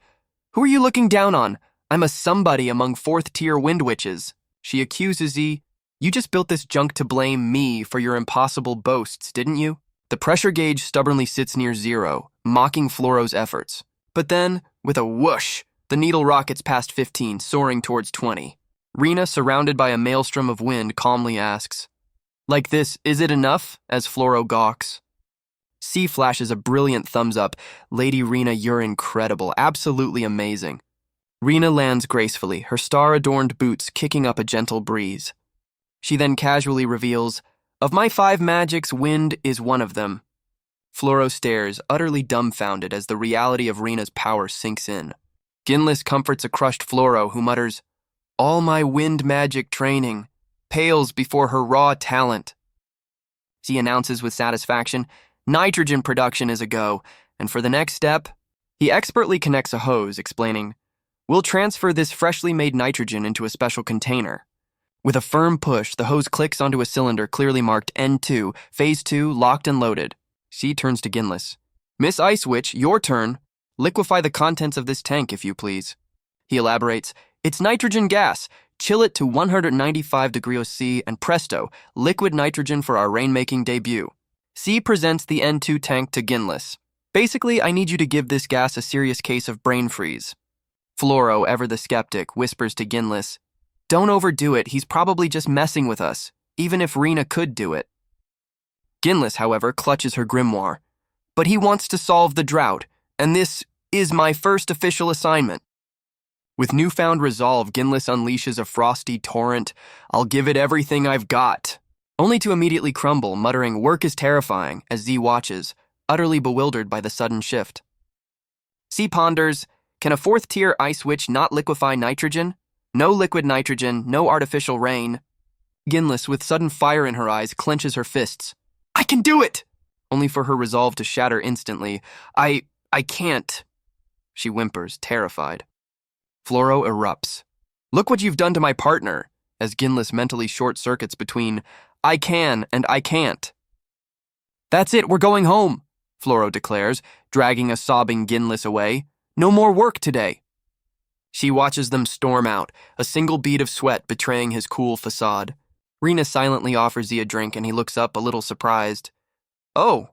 S1: "Who are you looking down on? I'm a somebody among 4th-tier wind witches." She accuses Z, "You just built this junk to blame me for your impossible boasts, didn't you?" The pressure gauge stubbornly sits near 0, mocking Floro's efforts. But then, with a whoosh, the needle rockets past 15, soaring towards 20. Rena, surrounded by a maelstrom of wind, calmly asks, "Like this, is it enough?" as Floro gawks. C flashes a brilliant thumbs up. "Lady Rena, you're incredible, absolutely amazing." Rena lands gracefully, her star-adorned boots kicking up a gentle breeze. She then casually reveals, "Of my 5 magics, wind is one of them." Floro stares, utterly dumbfounded as the reality of Rena's power sinks in. Ginlis comforts a crushed Floro, who mutters, "All my wind magic training pales before her raw talent." He announces with satisfaction, "Nitrogen production is a go, and for the next step," he expertly connects a hose, explaining, "We'll transfer this freshly made nitrogen into a special container." With a firm push, the hose clicks onto a cylinder clearly marked N2, Phase 2, locked and loaded. C turns to Ginlis. "Miss Ice Witch, your turn. Liquefy the contents of this tank, if you please." He elaborates, "It's nitrogen gas. Chill it to 195 degrees C, and presto, liquid nitrogen for our rainmaking debut." C presents the N2 tank to Ginlis. "Basically, I need you to give this gas a serious case of brain freeze." Floro, ever the skeptic, whispers to Ginlis, "Don't overdo it, he's probably just messing with us, even if Rena could do it." Ginlis, however, clutches her grimoire. "But he wants to solve the drought, and this is my first official assignment." With newfound resolve, Ginlis unleashes a frosty torrent. "I'll give it everything I've got." only to immediately crumble, muttering, "Work is terrifying," as Z watches, utterly bewildered by the sudden shift. C ponders, can a fourth-tier ice witch not liquefy nitrogen? No liquid nitrogen, no artificial rain. Ginless, with sudden fire in her eyes, clenches her fists. "I can do it!" Only for her resolve to shatter instantly. I can't," she whimpers, terrified. Fluoro erupts. "Look what you've done to my partner," as Ginless mentally short-circuits between "I can" and "I can't." "That's it, we're going home," Fluoro declares, dragging a sobbing Ginless away. "No more work today." She watches them storm out, a single bead of sweat betraying his cool facade. Rena silently offers Z a drink and he looks up, a little surprised. "Oh,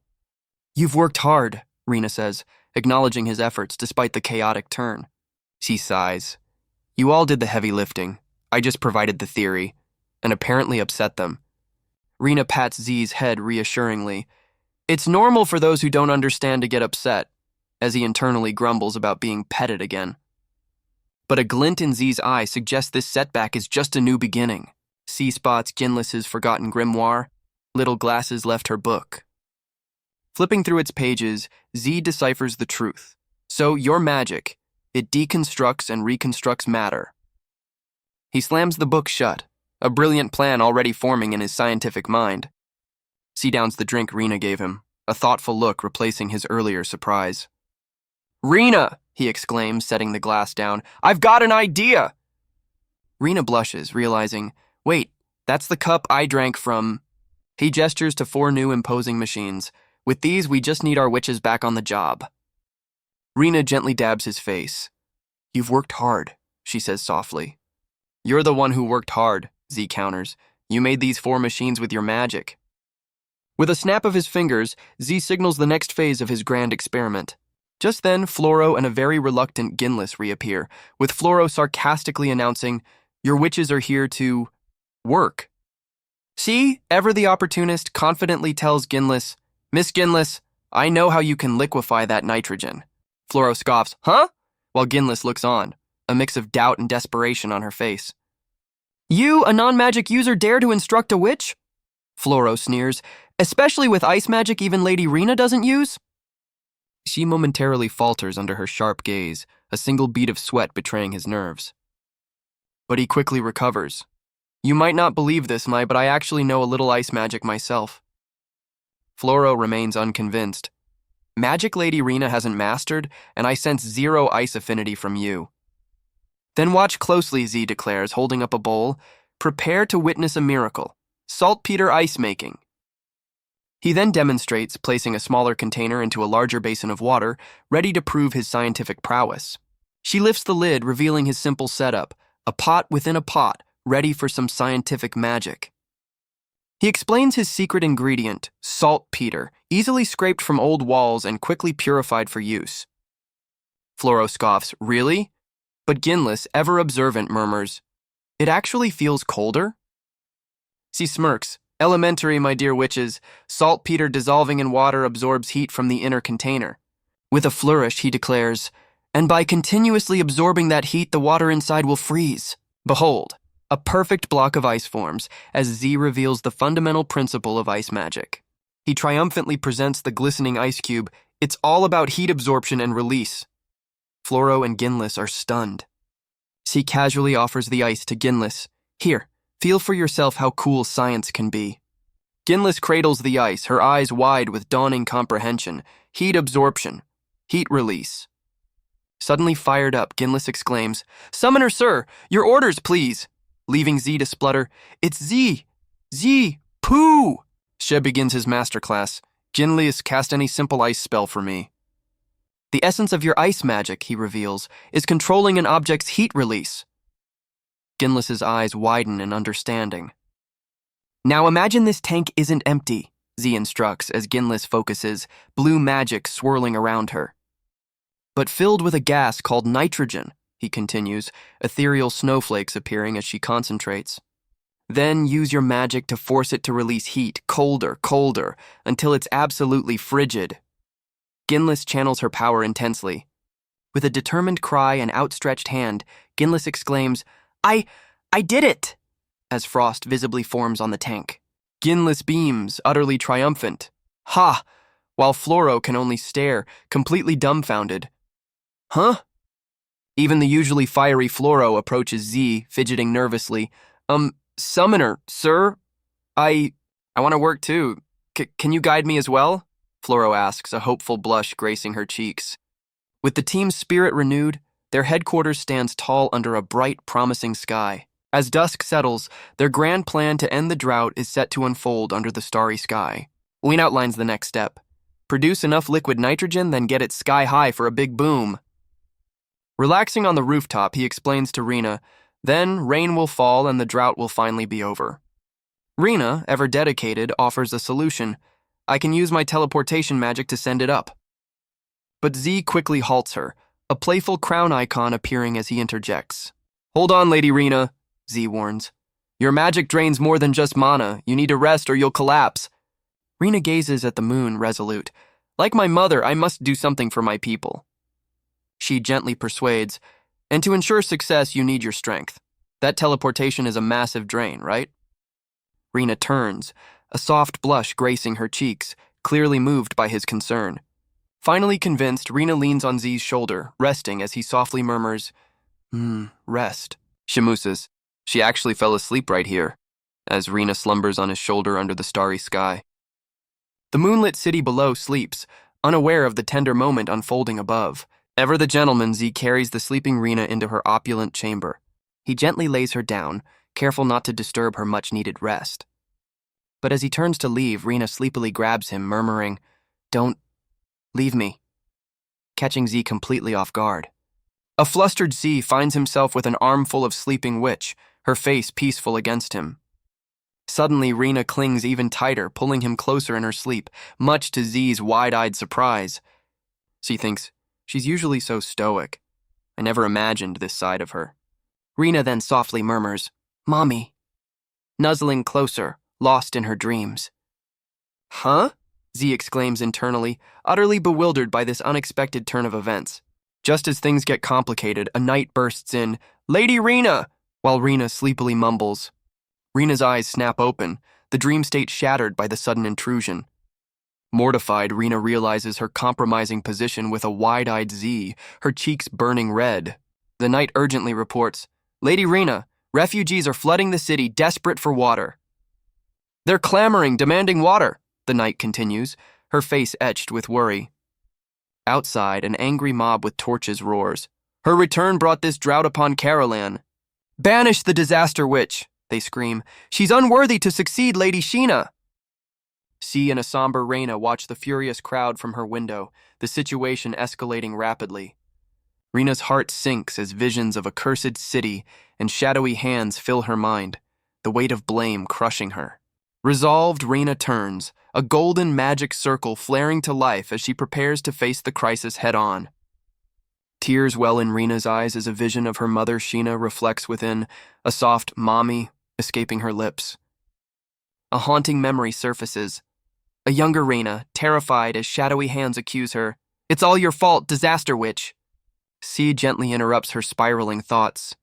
S1: you've worked hard," Rena says, acknowledging his efforts despite the chaotic turn. She sighs. "You all did the heavy lifting. I just provided the theory," and apparently upset them. Rena pats Z's head reassuringly. "It's normal for those who don't understand to get upset," as he internally grumbles about being petted again. But a glint in Z's eye suggests this setback is just a new beginning. C spots Ginless's forgotten grimoire. Little glasses left her book. Flipping through its pages, Z deciphers the truth. So, your magic, it deconstructs and reconstructs matter. He slams the book shut, a brilliant plan already forming in his scientific mind. C downs the drink Rena gave him, a thoughtful look replacing his earlier surprise. "Rena!" he exclaims, setting the glass down. "I've got an idea!" Rena blushes, realizing, wait, that's the cup I drank from. He gestures to 4 new imposing machines. "With these, we just need our witches back on the job." Rena gently dabs his face. "You've worked hard," she says softly. "You're the one who worked hard," Z counters. "You made these 4 machines with your magic." With a snap of his fingers, Z signals the next phase of his grand experiment. Just then, Fluoro and a very reluctant Ginless reappear, with Fluoro sarcastically announcing, "Your witches are here to work." C, ever the opportunist, confidently tells Ginless, "Miss Ginless, I know how you can liquefy that nitrogen." Fluoro scoffs, "Huh?" while Ginless looks on, a mix of doubt and desperation on her face. "You, a non-magic user, dare to instruct a witch?" Fluoro sneers, "Especially with ice magic even Lady Rena doesn't use?" She momentarily falters under her sharp gaze, a single bead of sweat betraying his nerves. But he quickly recovers. "You might not believe this, but I actually know a little ice magic myself." Fluoro remains unconvinced. "Magic Lady Rena hasn't mastered, and I sense 0 ice affinity from you." "Then watch closely," Z declares, holding up a bowl. "Prepare to witness a miracle. Saltpeter ice making." He then demonstrates, placing a smaller container into a larger basin of water, ready to prove his scientific prowess. She lifts the lid, revealing his simple setup, a pot within a pot, ready for some scientific magic. He explains his secret ingredient, saltpeter, easily scraped from old walls and quickly purified for use. Fluoro scoffs, "Really?" But Ginless, ever observant, murmurs, "It actually feels colder?" She smirks, "Elementary, my dear witches. Saltpeter dissolving in water absorbs heat from the inner container." With a flourish, he declares, "And by continuously absorbing that heat, the water inside will freeze. Behold, a perfect block of ice forms, as Z reveals the fundamental principle of ice magic." He triumphantly presents the glistening ice cube. It's all about heat absorption and release. Fluoro and Ginless are stunned. C casually offers the ice to Ginless. "Here, feel for yourself how cool science can be." Ginless cradles the ice, her eyes wide with dawning comprehension. Heat absorption. Heat release. Suddenly fired up, Ginless exclaims, "Summoner, sir, your orders, please." Leaving Z to splutter, "It's Z! Z! Pooh!" She begins his masterclass. "Ginless, cast any simple ice spell for me." "The essence of your ice magic," he reveals, "is controlling an object's heat release." Ginless's eyes widen in understanding. "Now imagine this tank isn't empty," Z instructs as Ginless focuses, blue magic swirling around her. "But filled with a gas called nitrogen," he continues, ethereal snowflakes appearing as she concentrates. "Then use your magic to force it to release heat, colder, colder, until it's absolutely frigid." Ginless channels her power intensely. With a determined cry and outstretched hand, Ginless exclaims, I did it!" as frost visibly forms on the tank. skinless beams, utterly triumphant. Ha! While Floro can only stare, completely dumbfounded. Huh? Even the usually fiery Floro approaches Z, fidgeting nervously. Summoner, sir? I want to work too. Can you guide me as well? Floro asks, a hopeful blush gracing her cheeks. With the team's spirit renewed, their headquarters stands tall under a bright, promising sky. As dusk settles, their grand plan to end the drought is set to unfold under the starry sky. Lean outlines the next step. Produce enough liquid nitrogen, then get it sky high for a big boom. Relaxing on the rooftop, he explains to Rena, then rain will fall and the drought will finally be over. Rena, ever dedicated, offers a solution. I can use my teleportation magic to send it up. But Z quickly halts her, a playful crown icon appearing as he interjects. Hold on, Lady Rena, Z warns. Your magic drains more than just mana. You need to rest or you'll collapse. Rena gazes at the moon, resolute. Like my mother, I must do something for my people. She gently persuades, and to ensure success, you need your strength. That teleportation is a massive drain, right? Rena turns, a soft blush gracing her cheeks, clearly moved by his concern. Finally convinced, Rena leans on Z's shoulder, resting as he softly murmurs, rest. She mooses. She actually fell asleep right here, as Rena slumbers on his shoulder under the starry sky. The moonlit city below sleeps, unaware of the tender moment unfolding above. Ever the gentleman, Z carries the sleeping Rena into her opulent chamber. He gently lays her down, careful not to disturb her much-needed rest. But as he turns to leave, Rena sleepily grabs him, murmuring, Don't leave me, catching Z completely off guard. A flustered Z finds himself with an armful of sleeping witch, her face peaceful against him. Suddenly, Rena clings even tighter, pulling him closer in her sleep, much to Z's wide-eyed surprise. Z thinks, she's usually so stoic. I never imagined this side of her. Rena then softly murmurs, Mommy, nuzzling closer, lost in her dreams. Huh? Z exclaims internally, utterly bewildered by this unexpected turn of events. Just as things get complicated, a knight bursts in, Lady Rena, while Rena sleepily mumbles. Rena's eyes snap open, the dream state shattered by the sudden intrusion. Mortified, Rena realizes her compromising position with a wide-eyed Z, her cheeks burning red. The knight urgently reports, Lady Rena, refugees are flooding the city, desperate for water. They're clamoring, demanding water, the knight continues, her face etched with worry. Outside, an angry mob with torches roars. Her return brought this drought upon Carolan. Banish the disaster witch, they scream. She's unworthy to succeed Lady Sheena. C and a somber Rena watch the furious crowd from her window, the situation escalating rapidly. Rena's heart sinks as visions of a cursed city and shadowy hands fill her mind, the weight of blame crushing her. Resolved, Rena turns, a golden magic circle flaring to life as she prepares to face the crisis head-on. Tears well in Rena's eyes as a vision of her mother Sheena reflects within, a soft mommy escaping her lips. A haunting memory surfaces. A younger Rena, terrified as shadowy hands accuse her, It's all your fault, disaster witch. C gently interrupts her spiraling thoughts.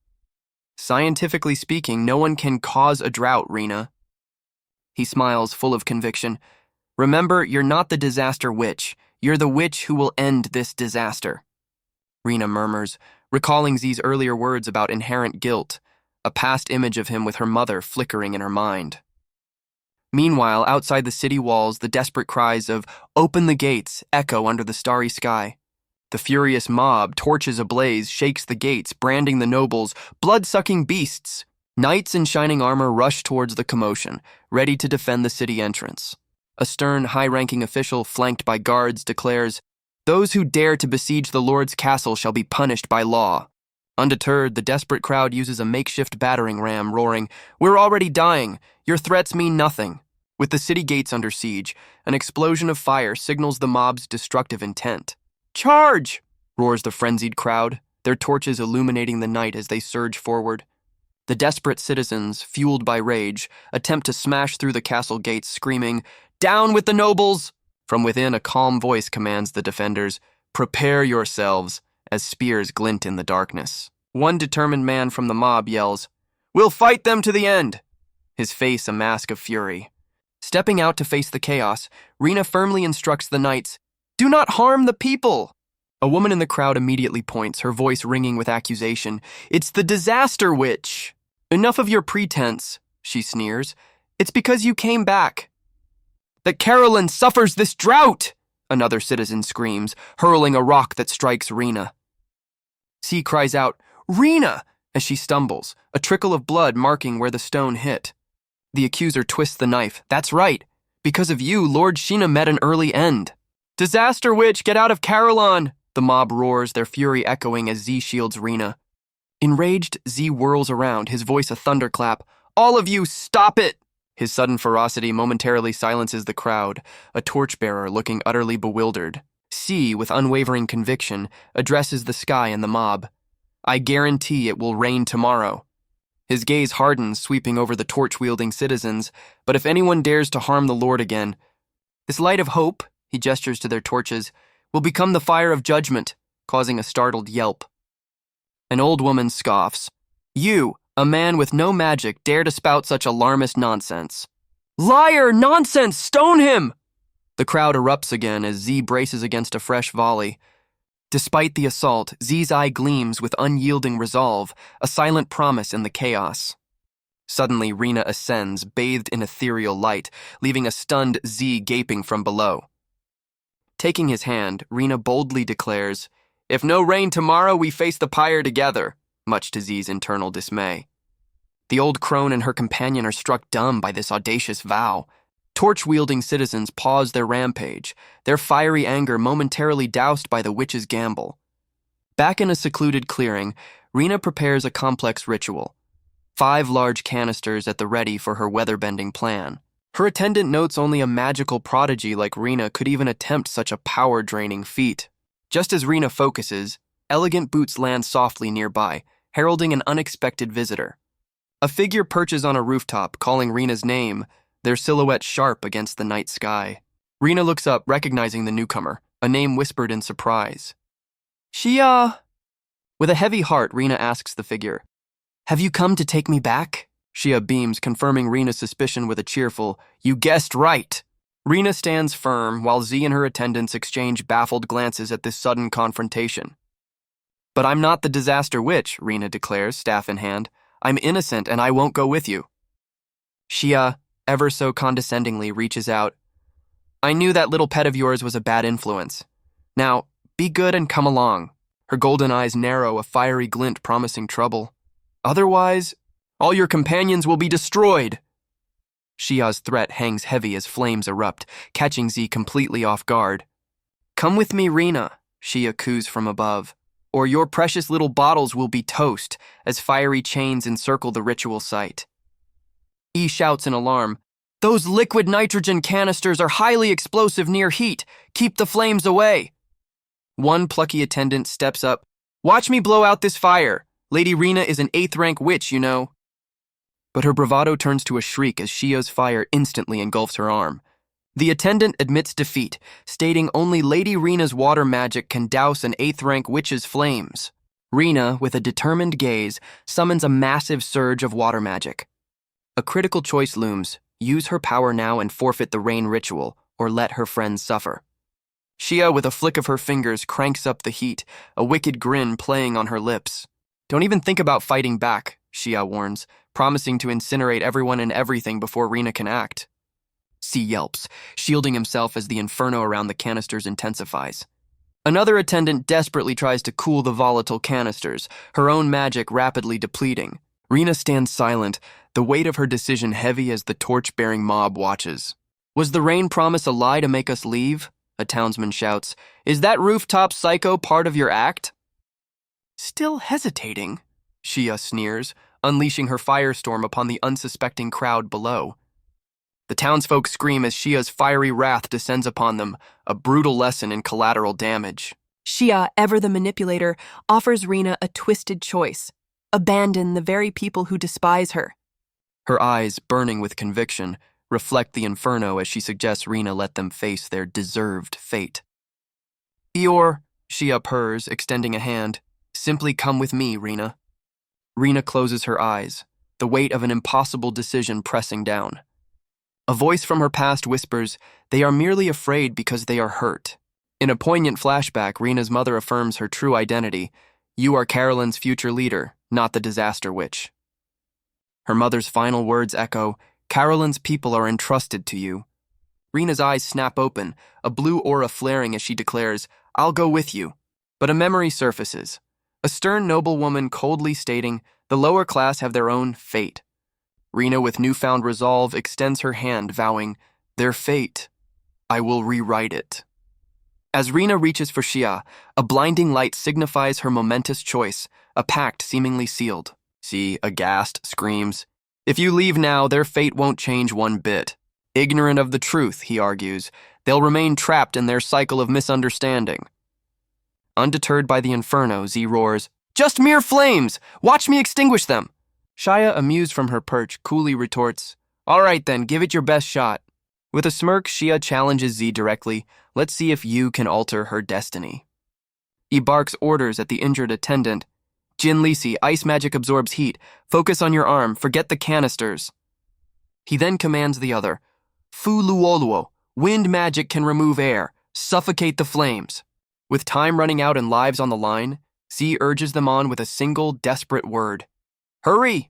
S1: Scientifically speaking, no one can cause a drought, Rena. He smiles, full of conviction. Remember, you're not the disaster witch. You're the witch who will end this disaster. Rena murmurs, recalling Z's earlier words about inherent guilt, a past image of him with her mother flickering in her mind. Meanwhile, outside the city walls, the desperate cries of, Open the gates, echo under the starry sky. The furious mob, torches ablaze, shakes the gates, branding the nobles, blood-sucking beasts. Knights in shining armor rush towards the commotion, ready to defend the city entrance. A stern, high-ranking official, flanked by guards, declares, Those who dare to besiege the Lord's castle shall be punished by law. Undeterred, the desperate crowd uses a makeshift battering ram, roaring, We're already dying. Your threats mean nothing. With the city gates under siege, an explosion of fire signals the mob's destructive intent. Charge! Roars the frenzied crowd, their torches illuminating the night as they surge forward. The desperate citizens, fueled by rage, attempt to smash through the castle gates, screaming, Down with the nobles! From within, a calm voice commands the defenders, Prepare yourselves, as spears glint in the darkness. One determined man from the mob yells, We'll fight them to the end! His face a mask of fury. Stepping out to face the chaos, Rina firmly instructs the knights, "Do not harm the people!" A woman in the crowd immediately points, her voice ringing with accusation. "It's the disaster witch!" "Enough of your pretense," she sneers. "It's because you came back that Carolyn suffers this drought!" Another citizen screams, hurling a rock that strikes Rina. C cries out, "Rina!" as she stumbles, a trickle of blood marking where the stone hit. The accuser twists the knife. "That's right. Because of you, Lord Sheena met an early end." "Disaster witch, get out of Carolyn!" The mob roars, their fury echoing as Z shields Rina. Enraged, Z whirls around, his voice a thunderclap. "All of you, stop it!" His sudden ferocity momentarily silences the crowd, a torchbearer looking utterly bewildered. C, with unwavering conviction, addresses the sky and the mob. "I guarantee it will rain tomorrow." His gaze hardens, sweeping over the torch-wielding citizens, but if anyone dares to harm the Lord again, this light of hope, he gestures to their torches, will become the fire of judgment, causing a startled yelp. An old woman scoffs. "You, a man with no magic, dare to spout such alarmist nonsense." "Liar! Nonsense! Stone him!" The crowd erupts again as Z braces against a fresh volley. Despite the assault, Z's eye gleams with unyielding resolve, a silent promise in the chaos. Suddenly, Rina ascends, bathed in ethereal light, leaving a stunned Z gaping from below. Taking his hand, Rina boldly declares, "If no rain tomorrow, we face the pyre together," much to Z's internal dismay. The old crone and her companion are struck dumb by this audacious vow. Torch-wielding citizens pause their rampage, their fiery anger momentarily doused by the witch's gamble. Back in a secluded clearing, Rina prepares a complex ritual. 5 large canisters at the ready for her weather-bending plan. Her attendant notes only a magical prodigy like Rina could even attempt such a power-draining feat. Just as Rina focuses, elegant boots land softly nearby, heralding an unexpected visitor. A figure perches on a rooftop, calling Rina's name, their silhouette sharp against the night sky. Rina looks up, recognizing the newcomer, a name whispered in surprise. "Shia!" With a heavy heart, Rina asks the figure, "Have you come to take me back?" Shia beams, confirming Rina's suspicion with a cheerful, "You guessed right." Rina stands firm, while Z and her attendants exchange baffled glances at this sudden confrontation. "But I'm not the disaster witch," Rina declares, staff in hand. "I'm innocent, and I won't go with you." Shia, ever so condescendingly, reaches out. "I knew that little pet of yours was a bad influence. Now, be good and come along." Her golden eyes narrow, a fiery glint promising trouble. "Otherwise, all your companions will be destroyed." Shia's threat hangs heavy as flames erupt, catching Z completely off guard. "Come with me, Rina," Shia coos from above, "or your precious little bottles will be toast as fiery chains encircle the ritual site." E shouts in alarm, "Those liquid nitrogen canisters are highly explosive near heat. Keep the flames away." One plucky attendant steps up. "Watch me blow out this fire. Lady Rina is an 8th-rank witch, you know." But her bravado turns to a shriek as Shia's fire instantly engulfs her arm. The attendant admits defeat, stating only Lady Rina's water magic can douse an 8th-rank witch's flames. Rina, with a determined gaze, summons a massive surge of water magic. A critical choice looms: use her power now and forfeit the rain ritual, or let her friends suffer. Shia, with a flick of her fingers, cranks up the heat, a wicked grin playing on her lips. "Don't even think about fighting back," Shia warns, promising to incinerate everyone and everything before Rina can act. C yelps, shielding himself as the inferno around the canisters intensifies. Another attendant desperately tries to cool the volatile canisters, her own magic rapidly depleting. Rina stands silent, the weight of her decision heavy as the torch-bearing mob watches. "Was the rain promise a lie to make us leave?" a townsman shouts. "Is that rooftop psycho part of your act?" "Still hesitating," Shia sneers, unleashing her firestorm upon the unsuspecting crowd below. The townsfolk scream as Shia's fiery wrath descends upon them, a brutal lesson in collateral damage.
S2: Shia, ever the manipulator, offers Rina a twisted choice: abandon the very people who despise her.
S1: Her eyes, burning with conviction, reflect the inferno as she suggests Rina let them face their deserved fate. "Eeyore," Shia purrs, extending a hand. "Simply come with me, Rina." Rina closes her eyes, the weight of an impossible decision pressing down. A voice from her past whispers, they are merely afraid because they are hurt. In a poignant flashback, Rena's mother affirms her true identity. You are Carolyn's future leader, not the disaster witch. Her mother's final words echo, Carolyn's people are entrusted to you. Rena's eyes snap open, a blue aura flaring as she declares, I'll go with you. But a memory surfaces. A stern noblewoman coldly stating, the lower class have their own fate. Rena, with newfound resolve, extends her hand, vowing, their fate, I will rewrite it. As Rena reaches for Xia, a blinding light signifies her momentous choice, a pact seemingly sealed. Xi, aghast, screams, if you leave now, their fate won't change one bit. Ignorant of the truth, he argues, they'll remain trapped in their cycle of misunderstanding. Undeterred by the inferno, Xi roars, just mere flames! Watch me extinguish them! Xia, amused from her perch, coolly retorts, all right then, give it your best shot. With a smirk, Xia challenges Xi directly, let's see if you can alter her destiny. He barks orders at the injured attendant, Jin Lisi, ice magic absorbs heat. Focus on your arm, forget the canisters. He then commands the other, Fu Luoluo, wind magic can remove air, suffocate the flames. With time running out and lives on the line, Xi urges them on with a single desperate word. Hurry!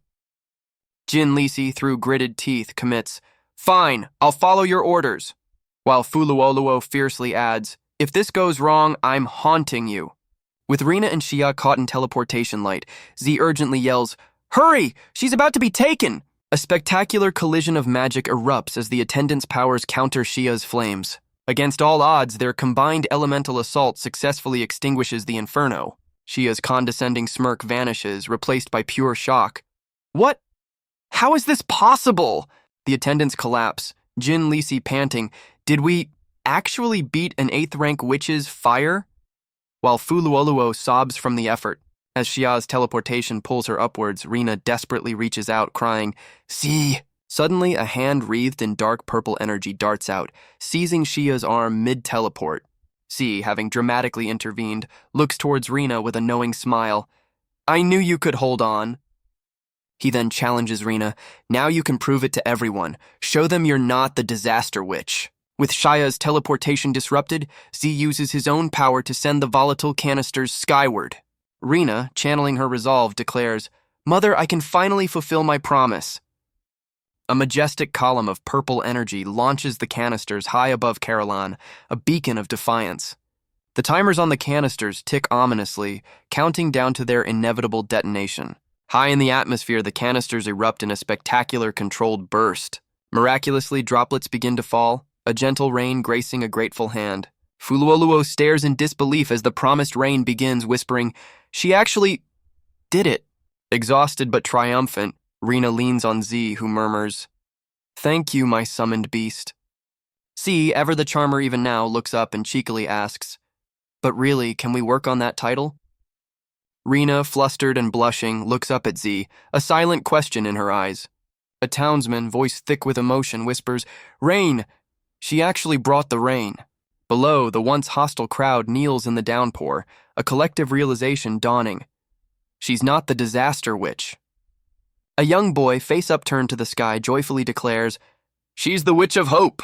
S1: Jin Lisi, through gritted teeth, commits, fine, I'll follow your orders. While Fu Luoluo fiercely adds, if this goes wrong, I'm haunting you. With Rena and Xia caught in teleportation light, Xi urgently yells, hurry! She's about to be taken! A spectacular collision of magic erupts as the attendant's powers counter Xia's flames. Against all odds, their combined elemental assault successfully extinguishes the inferno. Xia's condescending smirk vanishes, replaced by pure shock. What? How is this possible? The attendants collapse, Jin Lisi panting, did we actually beat an 8th rank witch's fire? While Fu Luoluo sobs from the effort. As Xia's teleportation pulls her upwards, Rena desperately reaches out, crying, see! Suddenly, a hand wreathed in dark purple energy darts out, seizing Xia's arm mid-teleport. C, having dramatically intervened, looks towards Rena with a knowing smile. I knew you could hold on. He then challenges Rena, now you can prove it to everyone. Show them you're not the disaster witch. With Xia's teleportation disrupted, Z uses his own power to send the volatile canisters skyward. Rena, channeling her resolve, declares, Mother, I can finally fulfill my promise. A majestic column of purple energy launches the canisters high above Caroline, a beacon of defiance. The timers on the canisters tick ominously, counting down to their inevitable detonation. High in the atmosphere, the canisters erupt in a spectacular controlled burst. Miraculously, droplets begin to fall, a gentle rain gracing a grateful hand. Fu Luoluo stares in disbelief as the promised rain begins, whispering, she actually did it. Exhausted but triumphant, Rena leans on Z, who murmurs, thank you, my summoned beast. C, ever the charmer even now, looks up and cheekily asks, but really, can we work on that title? Rena, flustered and blushing, looks up at Z, a silent question in her eyes. A townsman, voice thick with emotion, whispers, rain! She actually brought the rain. Below, the once hostile crowd kneels in the downpour, a collective realization dawning. She's not the disaster witch. A young boy, face upturned to the sky, joyfully declares, she's the witch of hope.